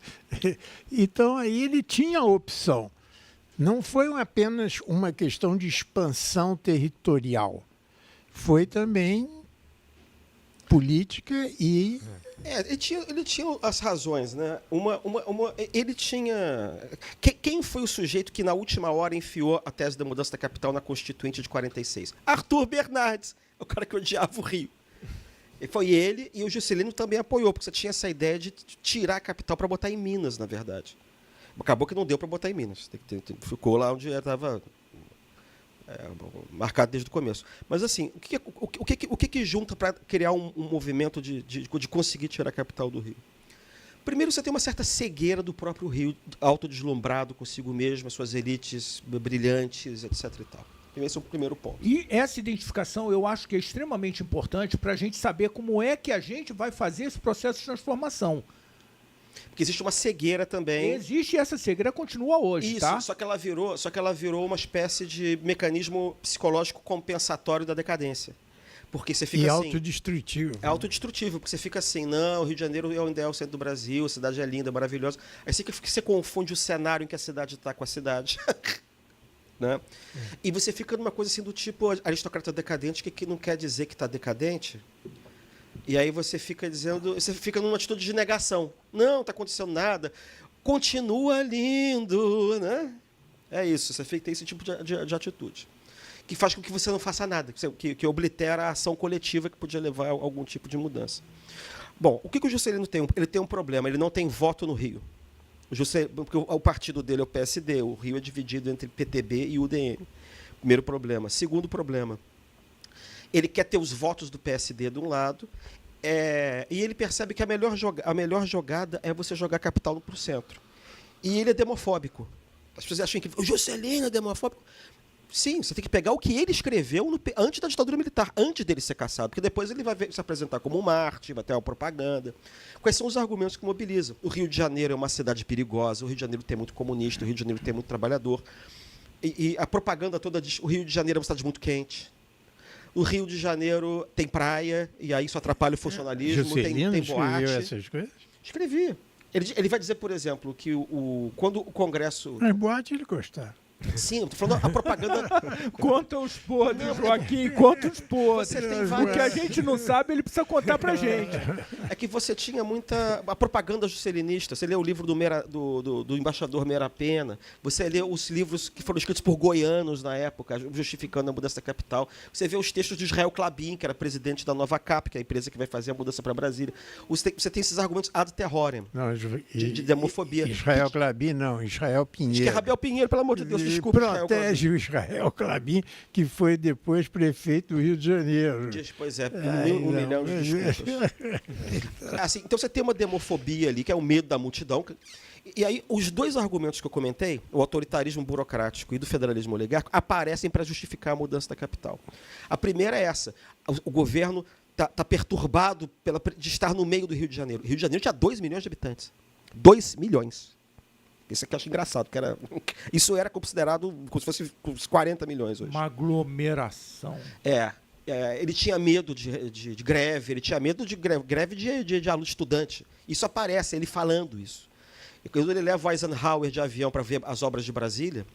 Então, aí ele tinha a opção. Não foi apenas uma questão de expansão territorial. Foi também política e... Ele tinha as razões, né? Ele tinha... Quem foi o sujeito que, na última hora, enfiou a tese da mudança da capital na Constituinte de 46? Arthur Bernardes, o cara que odiava o Rio. E foi ele, e o Juscelino também apoiou, porque você tinha essa ideia de tirar a capital para botar em Minas, na verdade. Acabou que não deu para botar em Minas. Ficou lá onde estava marcado desde o começo. Mas, assim, o que junta para criar um movimento de conseguir tirar a capital do Rio? Primeiro, você tem uma certa cegueira do próprio Rio, autodeslumbrado consigo mesmo, as suas elites brilhantes, etc. e tal. Esse é o primeiro ponto. E essa identificação eu acho que é extremamente importante para a gente saber como é que a gente vai fazer esse processo de transformação. Porque existe uma cegueira também. Existe, essa cegueira continua hoje, isso, tá? Só que ela virou uma espécie de mecanismo psicológico compensatório da decadência. Porque você fica assim... autodestrutivo. É autodestrutivo, porque você fica assim, não, o Rio de Janeiro é o ideal centro do Brasil, a cidade é linda, maravilhosa. Aí você confunde o cenário em que a cidade está com a cidade. Né? E você fica numa coisa assim do tipo aristocrata decadente, que não quer dizer que está decadente. E aí você fica numa atitude de negação. Não, está acontecendo nada. Continua lindo, né? É isso, você tem esse tipo de atitude. Que faz com que você não faça nada, que oblitera a ação coletiva que podia levar a algum tipo de mudança. Bom, o que o Juscelino tem? Ele tem um problema, ele não tem voto no Rio. Porque o partido dele é o PSD, o Rio é dividido entre PTB e UDN. Primeiro problema. Segundo problema, ele quer ter os votos do PSD de um lado, e ele percebe que a melhor jogada é você jogar a capital para o centro. E ele é demofóbico. As pessoas acham que o Juscelino é demofóbico. Sim, você tem que pegar o que ele escreveu antes da ditadura militar, antes dele ser caçado, porque depois ele vai se apresentar como um mártir, vai ter uma propaganda. Quais são os argumentos que mobilizam? O Rio de Janeiro é uma cidade perigosa, o Rio de Janeiro tem muito comunista, o Rio de Janeiro tem muito trabalhador. E a propaganda toda diz o Rio de Janeiro é uma cidade muito quente. O Rio de Janeiro tem praia, e aí isso atrapalha o funcionalismo, tem boate. Essas coisas? Escrevi. Ele vai dizer, por exemplo, que quando o Congresso... Mas boate ele gostar. Sim, eu tô falando a propaganda... Conta os podres, Joaquim, conta os podres. Você tem O várias- que a gente não sabe, ele precisa contar pra gente. É que você tinha muita... A propaganda juscelinista. Você lê o livro do embaixador Meira Pena. Você lê os livros que foram escritos por goianos na época, justificando a mudança da capital. Você vê os textos de Israel Klabin, que era presidente da Nova Cap, que é a empresa que vai fazer a mudança para Brasília. Você tem esses argumentos ad terrorem, Não, de demofobia. Israel Klabin, não, Israel Acho que é Pinheiro. Rabel Pinheiro, pelo amor de Deus, Ele desculpa. Israel Klabin. protege o Israel Klabin, que foi depois prefeito do Rio de Janeiro. Pois é, Ai, um não. milhão de desculpas. Assim, então você tem uma demofobia ali, que é o medo da multidão. E aí, os dois argumentos que eu comentei, o autoritarismo burocrático e do federalismo oligárquico, aparecem para justificar a mudança da capital. A primeira é essa. O governo está perturbado de estar no meio do Rio de Janeiro. O Rio de Janeiro tinha 2 milhões de habitantes. 2 milhões. Isso aqui eu acho engraçado, porque isso era considerado como se fosse uns 40 milhões hoje. Uma aglomeração. Ele tinha medo de greve, ele tinha medo de greve de aluno estudante. Isso aparece, ele falando isso. E quando ele leva o Eisenhower de avião para ver as obras de Brasília,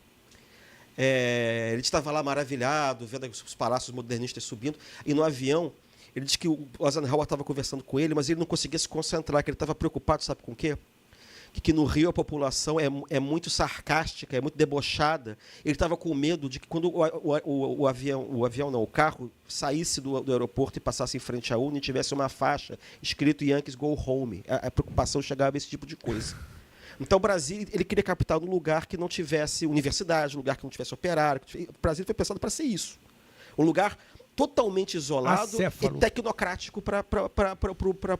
ele estava lá maravilhado, vendo os palácios modernistas subindo, e no avião, ele disse que o Eisenhower estava conversando com ele, mas ele não conseguia se concentrar, que ele estava preocupado, sabe com o quê? Que no Rio a população é muito sarcástica, é muito debochada. Ele estava com medo de que quando o carro saísse do aeroporto e passasse em frente à urna e tivesse uma faixa escrito Yankees Go Home. A preocupação chegava a esse tipo de coisa. Então, Brasília, ele queria capital num lugar que não tivesse universidade, um lugar que não tivesse operário. Brasília foi pensado para ser isso. Um lugar totalmente isolado Acéfalo. e tecnocrático para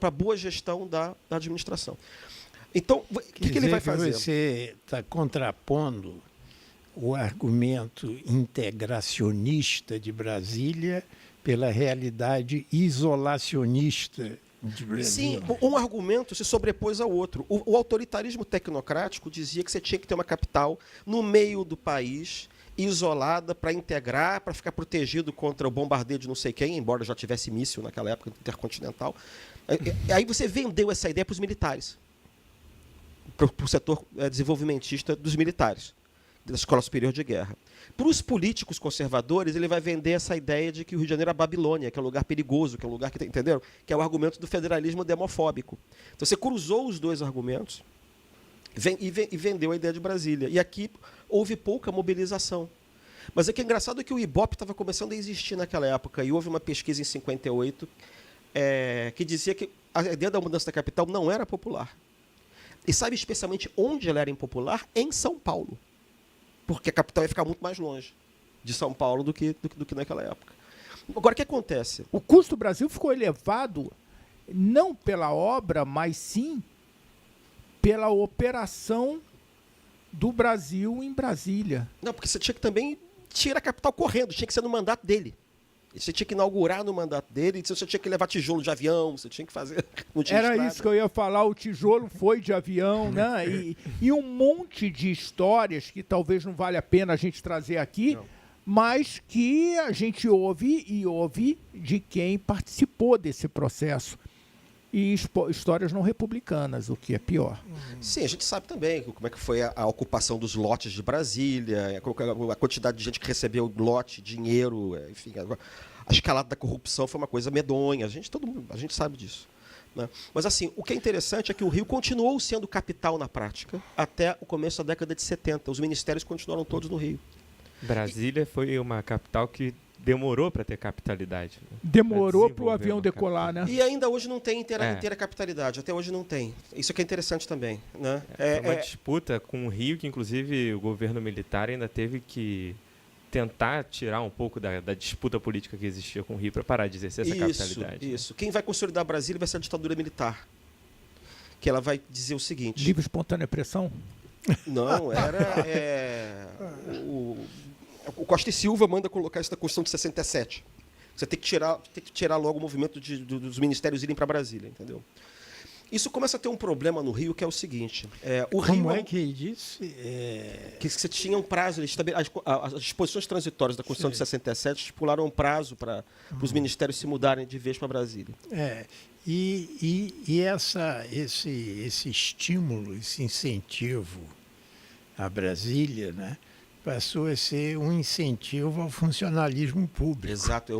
a boa gestão da administração. Então, o que ele vai fazer? Você está contrapondo o argumento integracionista de Brasília pela realidade isolacionista de Brasília. Sim, um argumento se sobrepôs ao outro. O autoritarismo tecnocrático dizia que você tinha que ter uma capital no meio do país, isolada, para integrar, para ficar protegido contra o bombardeio de não sei quem, embora já tivesse míssil naquela época intercontinental. Aí você vendeu essa ideia para os militares, para o setor desenvolvimentista dos militares, da Escola Superior de Guerra. Para os políticos conservadores, ele vai vender essa ideia de que o Rio de Janeiro é a Babilônia, que é um lugar perigoso, que é um lugar que, entenderam? Que é o argumento do federalismo demofóbico. Então você cruzou os dois argumentos e vendeu a ideia de Brasília. E aqui houve pouca mobilização. Mas o que é engraçado é que o Ibope estava começando a existir naquela época, e houve uma pesquisa em 58 que dizia que a ideia da mudança da capital não era popular. E sabe especialmente onde ela era impopular? Em São Paulo. Porque a capital ia ficar muito mais longe de São Paulo do que naquela época. Agora, o que acontece? O custo do Brasil ficou elevado não pela obra, mas sim pela operação do Brasil em Brasília. Não, porque você tinha que também tirar a capital correndo, tinha que ser no mandato dele. Você tinha que inaugurar no mandato dele, você tinha que levar tijolo de avião, você tinha que fazer... Era isso que eu ia falar, o tijolo foi de avião, né? E um monte de histórias que talvez não vale a pena a gente trazer aqui, mas que a gente ouve de quem participou desse processo. E histórias não republicanas, o que é pior. Sim, a gente sabe também como é que foi a ocupação dos lotes de Brasília, a quantidade de gente que recebeu lote, dinheiro, enfim, a escalada da corrupção foi uma coisa medonha, a gente sabe disso. Né? Mas assim, o que é interessante é que o Rio continuou sendo capital na prática até o começo da década de 70. Os ministérios continuaram todos no Rio. Brasília foi uma capital que demorou para ter capitalidade. Né? Demorou para o avião decolar, né? E ainda hoje não tem inteira capitalidade, até hoje não tem. Isso que é interessante também. Né? Foi uma disputa com o Rio, que inclusive o governo militar ainda teve que tentar tirar um pouco da disputa política que existia com o Rio para parar de exercer essa capitalidade. Isso. Quem vai consolidar Brasília vai ser a ditadura militar. Que ela vai dizer o seguinte... Livre, espontânea pressão? Não, o Costa e Silva manda colocar isso na Constituição de 67. Você tem que tirar logo o movimento dos ministérios irem para Brasília, entendeu? Isso começa a ter um problema no Rio, que é o seguinte. O Como Rio é que ele disse? que você tinha um prazo, as disposições transitórias da Constituição de 67 estipularam um prazo para os ministérios se mudarem de vez para Brasília. Esse estímulo, esse incentivo à Brasília, né, passou a ser um incentivo ao funcionalismo público. Exato,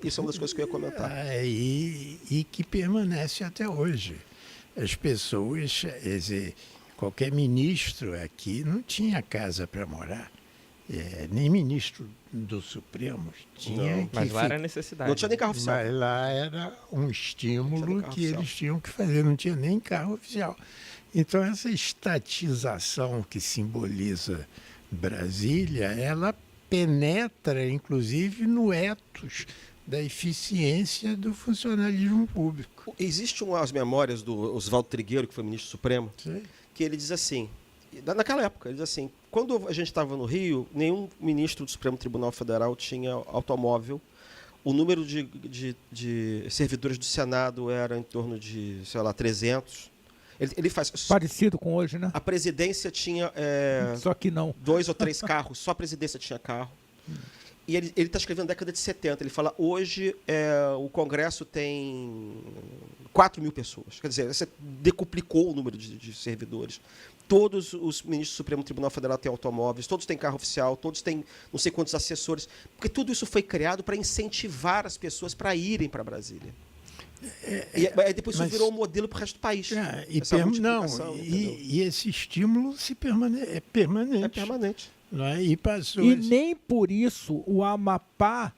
isso é uma das coisas que eu ia comentar. E que permanece até hoje. As pessoas, quer dizer, qualquer ministro aqui não tinha casa para morar. Nem ministro do Supremo tinha. Não, mas lá era necessidade. Não tinha nem carro oficial. Mas lá era um estímulo que eles tinham que fazer, não tinha nem carro oficial. Então, essa estatização que simboliza Brasília, ela penetra, inclusive, no ethos da eficiência do funcionalismo público. Existem umas memórias do Oswaldo Trigueiro, que foi ministro supremo, Sim. que ele diz assim, naquela época, ele diz assim, quando a gente estava no Rio, nenhum ministro do Supremo Tribunal Federal tinha automóvel, o número de servidores do Senado era em torno de, 300. Ele faz... Parecido com hoje, né? A presidência tinha... Só que não. 2 ou 3 carros, só a presidência tinha carro. E ele está escrevendo na década de 70. Ele fala, hoje o Congresso tem 4 mil pessoas. Quer dizer, você decuplicou o número de servidores. Todos os ministros do Supremo Tribunal Federal têm automóveis, todos têm carro oficial, todos têm não sei quantos assessores. Porque tudo isso foi criado para incentivar as pessoas para irem para Brasília. E depois isso virou um modelo para o resto do país. E esse estímulo é permanente. É permanente. Não é? E passou nem por isso o Amapá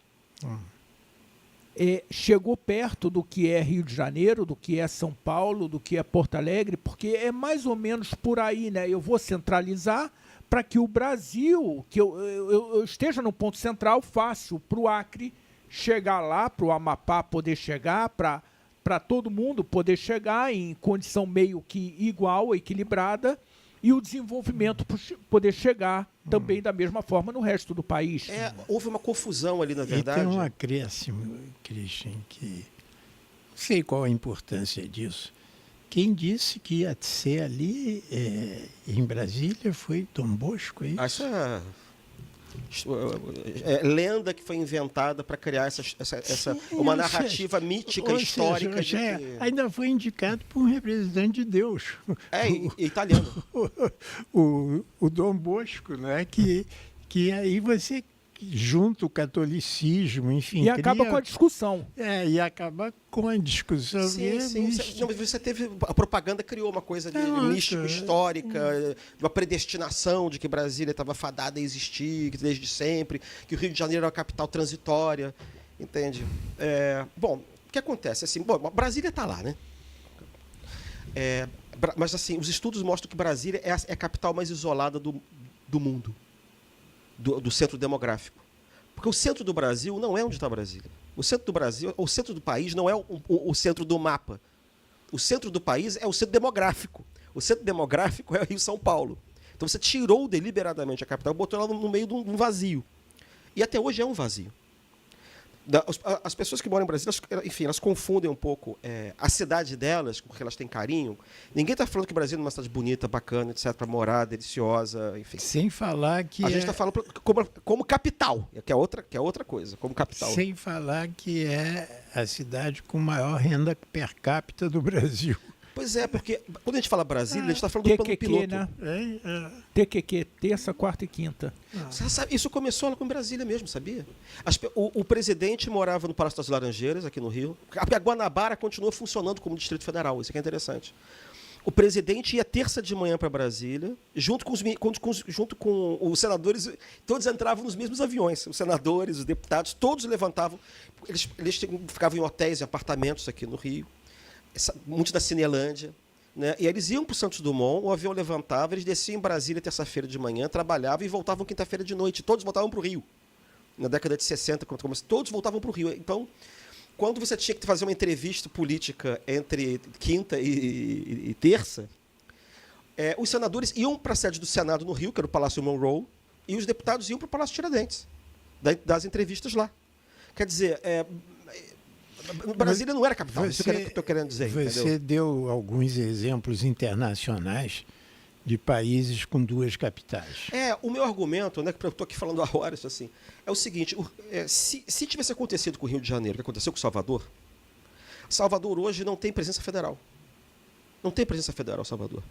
chegou perto do que é Rio de Janeiro, do que é São Paulo, do que é Porto Alegre, porque é mais ou menos por aí, né? Eu vou centralizar para que o Brasil, que eu esteja no ponto central, fácil para o Acre chegar lá, para o Amapá poder chegar, para todo mundo poder chegar em condição meio que igual, equilibrada, e o desenvolvimento poder chegar também da mesma forma no resto do país. Houve uma confusão ali, na verdade. E tem um acréscimo, Christian, que não sei qual a importância disso. Quem disse que ia ser ali em Brasília foi Dom Bosco, é isso? É lenda que foi inventada para criar uma narrativa mítica, histórica. Ainda foi indicado por um representante de Deus. Italiano. o Dom Bosco, né? Que aí você junta o catolicismo, enfim. E acaba com a discussão. E acaba com a discussão. Sim. Você teve. A propaganda criou uma coisa de místico, histórica, de uma predestinação de que Brasília estava fadada a existir desde sempre, que o Rio de Janeiro era uma capital transitória. Entende? Bom, o que acontece? Assim, Brasília está lá, né? Mas assim, os estudos mostram que Brasília é a capital mais isolada do mundo. Do centro demográfico. Porque o centro do Brasil não é onde está Brasília. O centro do Brasil, o centro do país não é o centro do mapa. O centro do país é o centro demográfico. O centro demográfico é o Rio-São Paulo. Então você tirou deliberadamente a capital e botou ela no meio de um vazio. E até hoje é um vazio. As pessoas que moram em Brasília, enfim, elas confundem um pouco a cidade delas, porque elas têm carinho. Ninguém está falando que Brasília é uma cidade bonita, bacana, etc., para morar, deliciosa, enfim. Sem falar que... A gente está falando como capital, que é outra coisa, como capital. Sem falar que é a cidade com maior renda per capita do Brasil. Pois é, porque quando a gente fala Brasília, a gente está falando do plano piloto. Né? TQQ, terça, quarta e quinta. Você sabe, isso começou lá com Brasília mesmo, sabia? O presidente morava no Palácio das Laranjeiras, aqui no Rio. A Guanabara continua funcionando como Distrito Federal, isso aqui é interessante. O presidente ia terça de manhã para Brasília, junto com os senadores, todos entravam nos mesmos aviões. Os senadores, os deputados, todos levantavam. Eles ficavam em hotéis e apartamentos aqui no Rio. Muitos da Cinelândia, né? E eles iam para o Santos Dumont, o avião levantava, eles desciam em Brasília terça-feira de manhã, trabalhavam e voltavam quinta-feira de noite. Todos voltavam para o Rio. Na década de 60, todos voltavam para o Rio. Então, quando você tinha que fazer uma entrevista política entre quinta e terça, os senadores iam para a sede do Senado no Rio, que era o Palácio Monroe, e os deputados iam para o Palácio Tiradentes, das entrevistas lá. Quer dizer, Brasília não era capital, isso que eu estou querendo dizer. Você entendeu? deu alguns exemplos internacionais de países com duas capitais. O meu argumento, né, que eu estou aqui falando há horas, assim, é o seguinte, se tivesse acontecido com o Rio de Janeiro, o que aconteceu com Salvador, Salvador hoje não tem presença federal. Não tem presença federal, Salvador.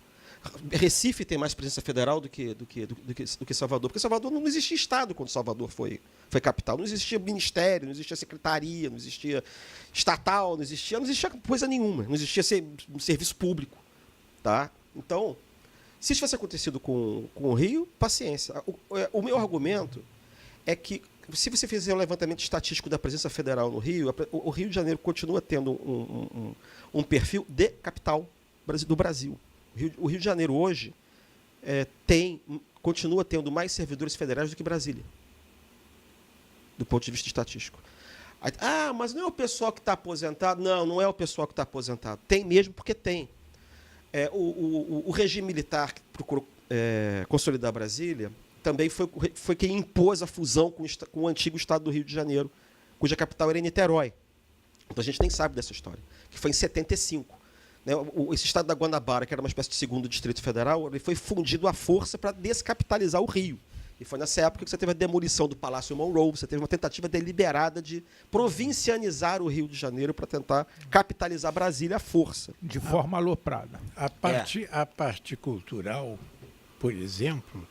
Recife tem mais presença federal do que Salvador, porque Salvador não existia Estado quando Salvador foi capital. Não existia ministério, não existia secretaria, não existia estatal, não existia coisa nenhuma, não existia serviço público. Tá? Então, se isso tivesse acontecido com o Rio, paciência. O meu argumento é que, se você fizer um levantamento estatístico da presença federal no Rio, o Rio de Janeiro continua tendo um perfil de capital do Brasil. O Rio de Janeiro hoje continua tendo mais servidores federais do que Brasília, do ponto de vista estatístico. Mas não é o pessoal que está aposentado? Não, não é o pessoal que está aposentado. Tem mesmo, porque tem. O regime militar que procurou consolidar Brasília também foi quem impôs a fusão com o antigo estado do Rio de Janeiro, cuja capital era em Niterói. Então a gente nem sabe dessa história, que foi em 75. Esse estado da Guanabara, que era uma espécie de segundo distrito federal, ele foi fundido à força para descapitalizar o Rio. E foi nessa época que você teve a demolição do Palácio Monroe, você teve uma tentativa deliberada de provincianizar o Rio de Janeiro para tentar capitalizar Brasília à força. De forma aloprada. A parte cultural, por exemplo,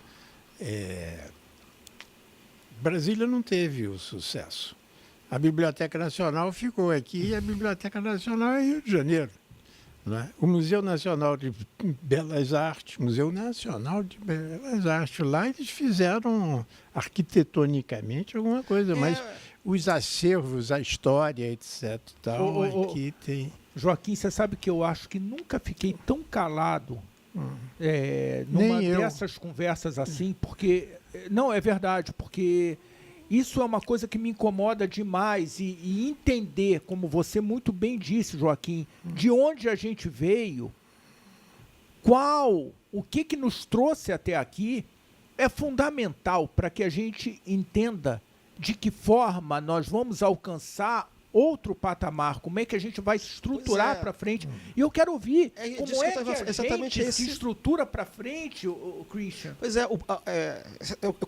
Brasília não teve o sucesso. A Biblioteca Nacional ficou aqui e a Biblioteca Nacional é Rio de Janeiro. Não é? O Museu Nacional de Belas Artes, lá eles fizeram arquitetonicamente alguma coisa, mas os acervos, a história, etc. Aqui tem. Joaquim, você sabe que eu acho que nunca fiquei tão calado numa dessas conversas assim, porque. Não, é verdade, porque isso é uma coisa que me incomoda demais e entender, como você muito bem disse, Joaquim, de onde a gente veio, o que nos trouxe até aqui, é fundamental para que a gente entenda de que forma nós vamos alcançar outro patamar, como é que a gente vai se estruturar para frente. E eu quero ouvir como é que a gente se estrutura para frente, o Christian. Pois eu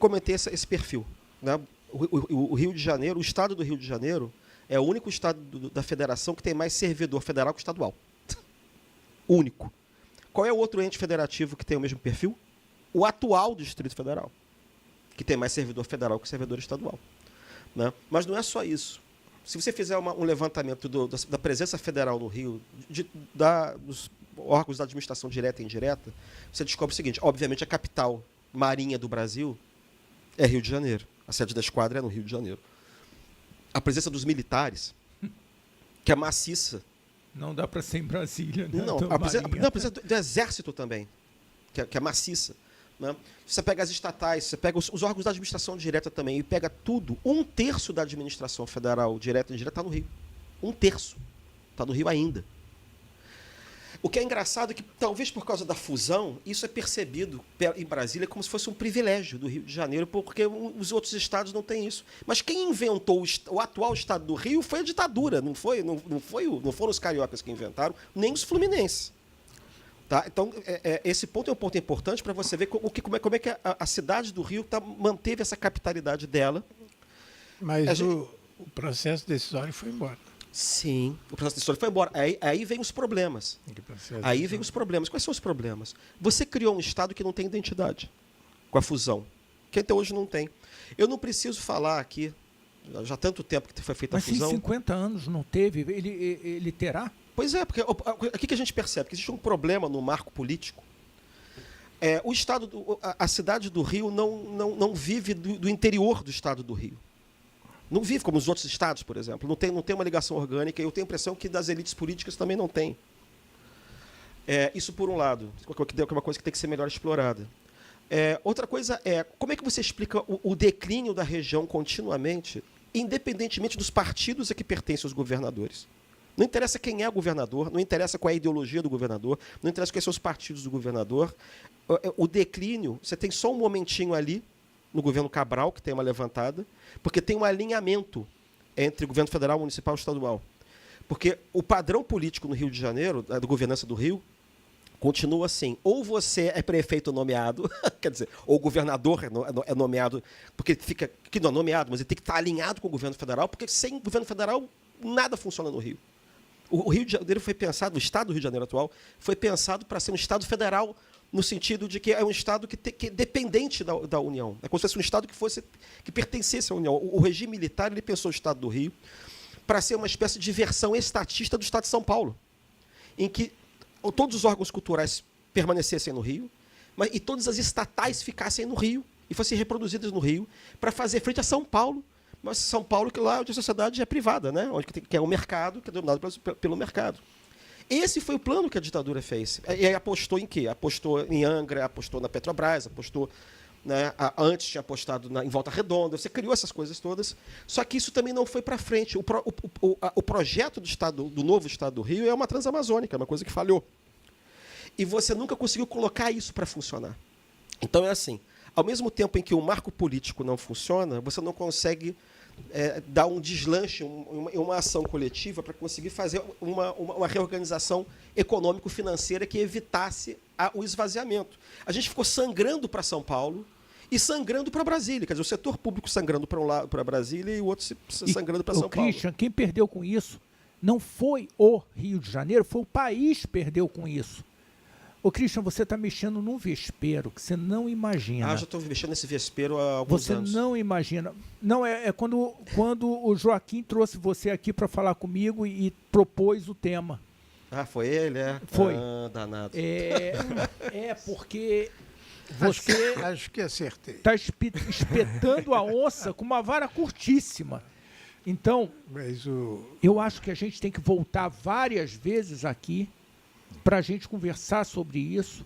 comentei esse perfil, né? O Rio de Janeiro, o estado do Rio de Janeiro, é o único estado da federação que tem mais servidor federal que estadual. Único. Qual é o outro ente federativo que tem o mesmo perfil? O atual Distrito Federal, que tem mais servidor federal que servidor estadual. Né? Mas não é só isso. Se você fizer um levantamento da presença federal no Rio, dos órgãos da administração direta e indireta, você descobre o seguinte: obviamente a capital marinha do Brasil é Rio de Janeiro. A sede da esquadra é no Rio de Janeiro. A presença dos militares, que é maciça. Não dá para ser em Brasília, né? Não, a presença do Exército também, que é maciça. Né? Você pega as estatais, você pega os órgãos da administração direta também, e pega tudo. 1/3 da administração federal direta e indireta está no Rio. 1/3. Está no Rio ainda. O que é engraçado é que, talvez por causa da fusão, isso é percebido em Brasília como se fosse um privilégio do Rio de Janeiro, porque os outros estados não têm isso. Mas quem inventou o atual estado do Rio foi a ditadura, não foram os cariocas que inventaram, nem os fluminenses. Tá? Então, esse ponto é um ponto importante para você ver como é que a cidade do Rio manteve essa capitalidade dela. Mas o processo decisório foi embora. Sim, o processo decisório foi embora. Aí vem os problemas. Quais são os problemas? Você criou um Estado que não tem identidade, com a fusão, que até hoje não tem. Eu não preciso falar aqui, já há tanto tempo que foi feita a fusão. Mas se 50 anos não teve, ele terá? Pois é, porque aqui que a gente percebe que existe um problema no marco político. A cidade do Rio não vive do interior do Estado do Rio. Não vive como os outros estados, por exemplo. Não tem uma ligação orgânica. E eu tenho a impressão que das elites políticas também não tem. Isso por um lado, que é uma coisa que tem que ser melhor explorada. Outra coisa como é que você explica o declínio da região continuamente, independentemente dos partidos a que pertencem os governadores? Não interessa quem é o governador, não interessa qual é a ideologia do governador, não interessa quais são os partidos do governador. O declínio, você tem só um momentinho ali, no governo Cabral, que tem uma levantada, porque tem um alinhamento entre o governo federal, municipal e estadual. Porque o padrão político no Rio de Janeiro, da governança do Rio, continua assim. Ou você é prefeito nomeado, quer dizer, ou o governador é nomeado, porque fica, que não é nomeado, mas ele tem que estar alinhado com o governo federal, porque sem governo federal nada funciona no Rio. O Rio de Janeiro foi pensado, o estado do Rio de Janeiro atual, foi pensado para ser um estado federal, no sentido de que é um estado que é dependente da União. É como se fosse um estado que pertencesse à União. O regime militar ele pensou o estado do Rio para ser uma espécie de versão estatista do estado de São Paulo, em que todos os órgãos culturais permanecessem no Rio, e todas as estatais ficassem no Rio e fossem reproduzidas no Rio para fazer frente a São Paulo. Mas São Paulo, que lá a sociedade é privada, né? Onde que é o mercado, que é dominado pelo mercado. Esse foi o plano que a ditadura fez. E aí apostou em quê? Apostou em Angra, apostou na Petrobras, apostou, né, antes tinha apostado em Volta Redonda. Você criou essas coisas todas. Só que isso também não foi para frente. O projeto do novo Estado do Rio é uma transamazônica, é uma coisa que falhou. E você nunca conseguiu colocar isso para funcionar. Então é assim, ao mesmo tempo em que o marco político não funciona, você não consegue dar um deslanche, uma ação coletiva para conseguir fazer uma reorganização econômico-financeira que evitasse o esvaziamento. A gente ficou sangrando para São Paulo e sangrando para Brasília. Quer dizer, o setor público sangrando para um lado, para Brasília, e o outro sangrando para São Paulo. Christian, quem perdeu com isso não foi o Rio de Janeiro, foi o país que perdeu com isso. Ô, Christian, você está mexendo num vespeiro que você não imagina. Já estou mexendo nesse vespeiro há alguns anos. Você não imagina. Não, é quando o Joaquim trouxe você aqui para falar comigo e propôs o tema. Foi ele, é? Foi. Danado. Porque você Acho que acertei. está espetando a onça com uma vara curtíssima. Então, eu acho que a gente tem que voltar várias vezes aqui para a gente conversar sobre isso,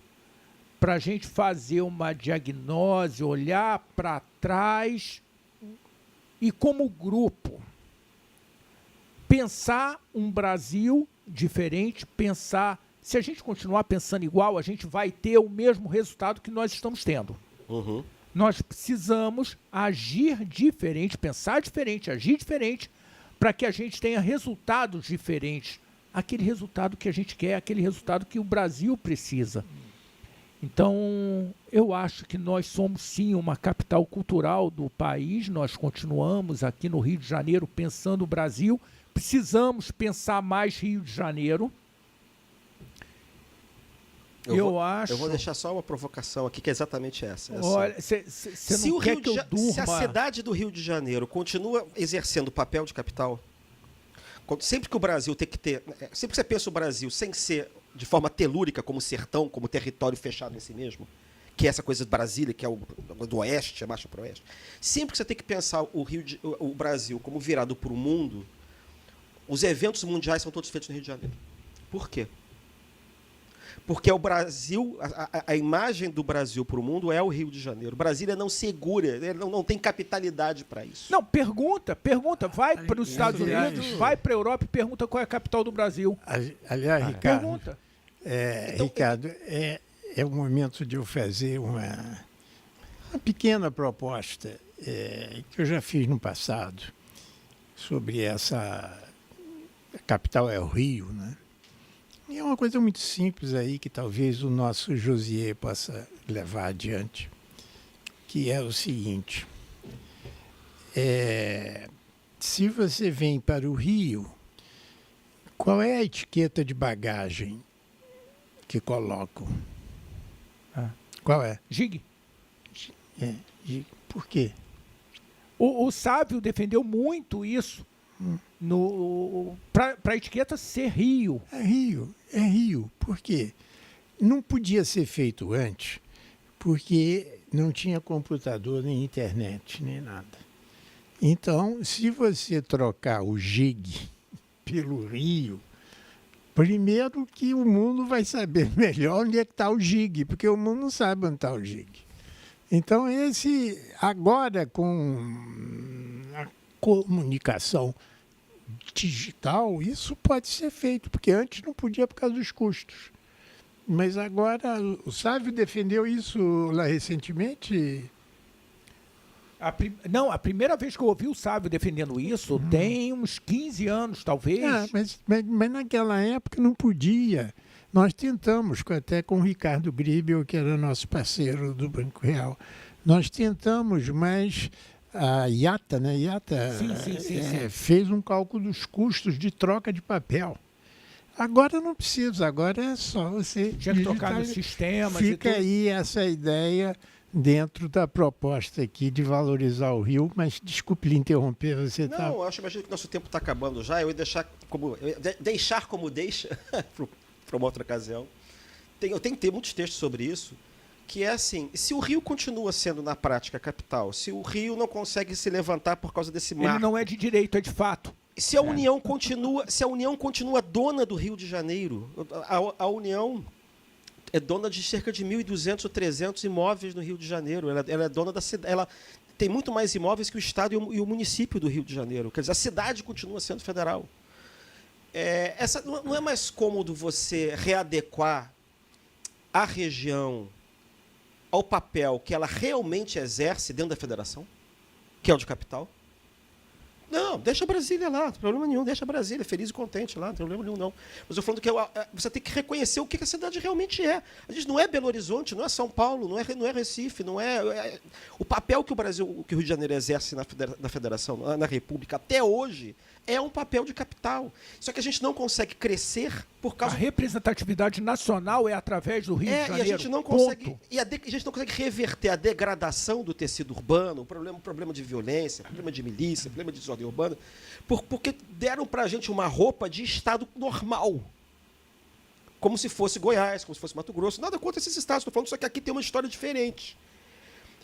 para a gente fazer uma diagnose, olhar para trás e, como grupo, pensar um Brasil diferente, pensar, se a gente continuar pensando igual, a gente vai ter o mesmo resultado que nós estamos tendo. Uhum. Nós precisamos agir diferente, pensar diferente, agir diferente, para que a gente tenha resultados diferentes. Aquele resultado que a gente quer, aquele resultado que o Brasil precisa. Então, eu acho que nós somos, sim, uma capital cultural do país. Nós continuamos aqui no Rio de Janeiro pensando o Brasil. Precisamos pensar mais Rio de Janeiro. Eu vou deixar só uma provocação aqui, que é exatamente essa. Olha, você não quer que eu durma? Se a cidade do Rio de Janeiro continua exercendo o papel de capital, sempre que o Brasil tem que ter... Sempre que você pensa o Brasil sem ser de forma telúrica, como sertão, como território fechado em si mesmo, que é essa coisa de Brasília, que é do oeste, é marcha para o oeste. Sempre que você tem que pensar o Brasil como virado para o mundo, os eventos mundiais são todos feitos no Rio de Janeiro. Por quê? Porque o Brasil, a imagem do Brasil para o mundo é o Rio de Janeiro. Brasília não segura, não tem capitalidade para isso. Não, pergunta. Vai para os Estados Unidos, vai para a Europa e pergunta qual é a capital do Brasil. Aliás, Ricardo, pergunta. Ricardo, é o momento de eu fazer uma pequena proposta que eu já fiz no passado sobre essa... A capital é o Rio, né? E é uma coisa muito simples aí que talvez o nosso Josier possa levar adiante, que é o seguinte. Se você vem para o Rio, qual é a etiqueta de bagagem que colocam? Qual é? Gig. Gig. Por quê? O Sávio defendeu muito isso para a etiqueta ser Rio. É Rio. Por quê? Não podia ser feito antes, porque não tinha computador, nem internet, nem nada. Então, se você trocar o GIG pelo Rio, primeiro que o mundo vai saber melhor onde é que está o GIG, porque o mundo não sabe onde está o GIG. Então, agora com a comunicação digital, isso pode ser feito, porque antes não podia por causa dos custos. Mas agora, o Sávio defendeu isso lá recentemente. Não, a primeira vez que eu ouvi o Sávio defendendo isso tem uns 15 anos, talvez. Mas naquela época não podia. Nós tentamos, até com o Ricardo Gribel, que era nosso parceiro do Banco Real, nós tentamos, mas a IATA, né? Sim. Fez um cálculo dos custos de troca de papel. Agora não precisa, agora é só você tinha que tocar nos sistemas. Fica aí essa ideia dentro da proposta aqui de valorizar o Rio, mas desculpe lhe interromper, você está... Não, imagino que nosso tempo está acabando já, eu ia deixar como deixa para uma outra ocasião. Eu tenho que ter muitos textos sobre isso, que é assim, se o Rio continua sendo na prática capital, se o Rio não consegue se levantar por causa desse mar... Ele não é de direito, é de fato. Se a União continua dona do Rio de Janeiro, a União é dona de cerca de 1.200 ou 300 imóveis no Rio de Janeiro. Ela é dona da cidade. Ela tem muito mais imóveis que o Estado e o município do Rio de Janeiro. Quer dizer, a cidade continua sendo federal. Não é mais cômodo você readequar a região ao papel que ela realmente exerce dentro da federação, que é o de capital? Não, deixa Brasília lá, não tem problema nenhum, deixa Brasília feliz e contente lá, não tem problema nenhum não. Mas eu estou falando que você tem que reconhecer o que a cidade realmente é. A gente não é Belo Horizonte, não é São Paulo, não é Recife, não é o papel que o Rio de Janeiro exerce na federação, na República, até hoje, é um papel de capital. Só que a gente não consegue crescer por causa... A representatividade nacional é através do Rio de Janeiro. E a gente não consegue, a gente não consegue reverter a degradação do tecido urbano, o problema de violência, o problema de milícia, o problema de desordem urbana, porque deram para a gente uma roupa de Estado normal. Como se fosse Goiás, como se fosse Mato Grosso. Nada contra esses estados, estou falando, só que aqui tem uma história diferente.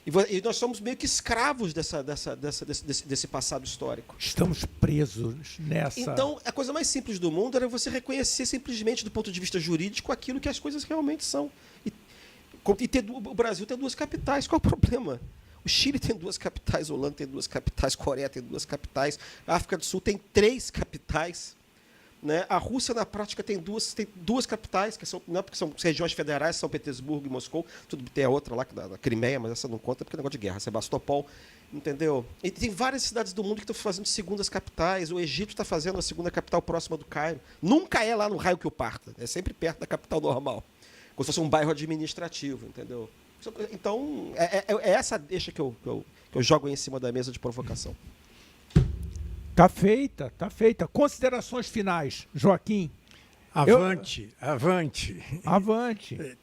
E nós somos meio que escravos desse passado histórico. Estamos presos nessa... Então, a coisa mais simples do mundo era você reconhecer simplesmente do ponto de vista jurídico aquilo que as coisas realmente são. O Brasil tem 2 capitais. Qual é o problema? O Chile tem 2 capitais, a Holanda tem 2 capitais, a Coreia tem 2 capitais, a África do Sul tem 3 capitais. Né? A Rússia, na prática, tem duas capitais, porque são regiões federais, São Petersburgo e Moscou. Tudo tem a outra lá, na Crimeia, mas essa não conta porque é negócio de guerra. Sebastopol, entendeu? E tem várias cidades do mundo que estão fazendo segundas capitais. O Egito está fazendo a segunda capital próxima do Cairo. Nunca é lá no raio que o parta. É sempre perto da capital normal. Como se fosse um bairro administrativo, entendeu? Então, é essa deixa que eu jogo aí em cima da mesa de provocação. Tá feita. Considerações finais, Joaquim. Avante.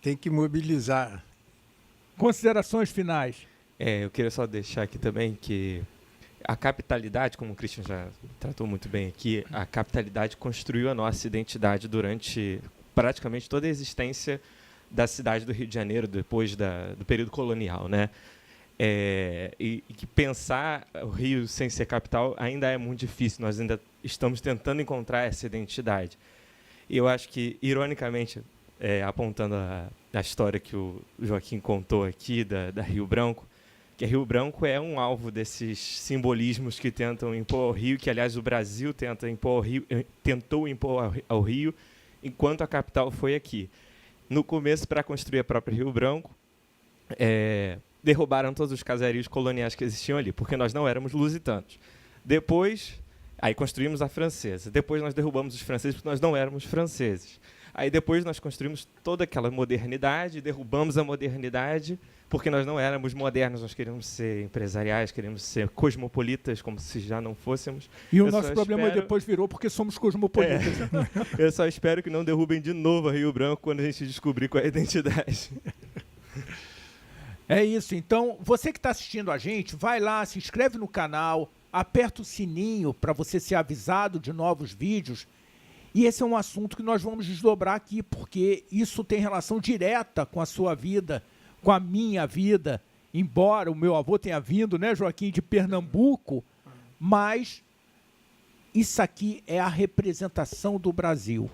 Tem que mobilizar. Considerações finais. Eu queria só deixar aqui também que a capitalidade, como o Christian já tratou muito bem aqui, a capitalidade construiu a nossa identidade durante praticamente toda a existência da cidade do Rio de Janeiro, depois do período colonial, né? E que pensar o Rio sem ser capital ainda é muito difícil. Nós ainda estamos tentando encontrar essa identidade. E eu acho que, ironicamente, apontando a história que o Joaquim contou aqui da Rio Branco, que a Rio Branco é um alvo desses simbolismos que tentam impor ao Rio, que, aliás, o Brasil tentou impor ao Rio, enquanto a capital foi aqui. No começo, para construir a própria Rio Branco, derrubaram todos os casarios coloniais que existiam ali, porque nós não éramos lusitanos. Depois, aí construímos a francesa. Depois nós derrubamos os franceses porque nós não éramos franceses. Aí depois nós construímos toda aquela modernidade, derrubamos a modernidade porque nós não éramos modernos, nós queríamos ser empresariais, queríamos ser cosmopolitas, como se já não fôssemos. E o nosso problema depois virou porque somos cosmopolitas. Eu só espero que não derrubem de novo a Rio Branco quando a gente descobrir qual é a identidade. É isso. Então, você que está assistindo a gente, vai lá, se inscreve no canal, aperta o sininho para você ser avisado de novos vídeos. E esse é um assunto que nós vamos desdobrar aqui, porque isso tem relação direta com a sua vida, com a minha vida. Embora o meu avô tenha vindo, né, Joaquim, de Pernambuco, mas isso aqui é a representação do Brasil.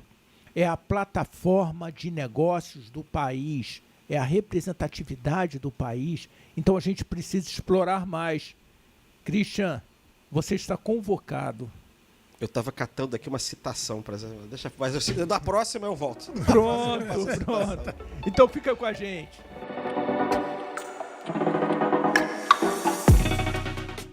É a plataforma de negócios do país. É a representatividade do país, então a gente precisa explorar mais. Christian, você está convocado. Eu estava catando aqui uma citação, mas da próxima eu volto. Pronto. Então fica com a gente.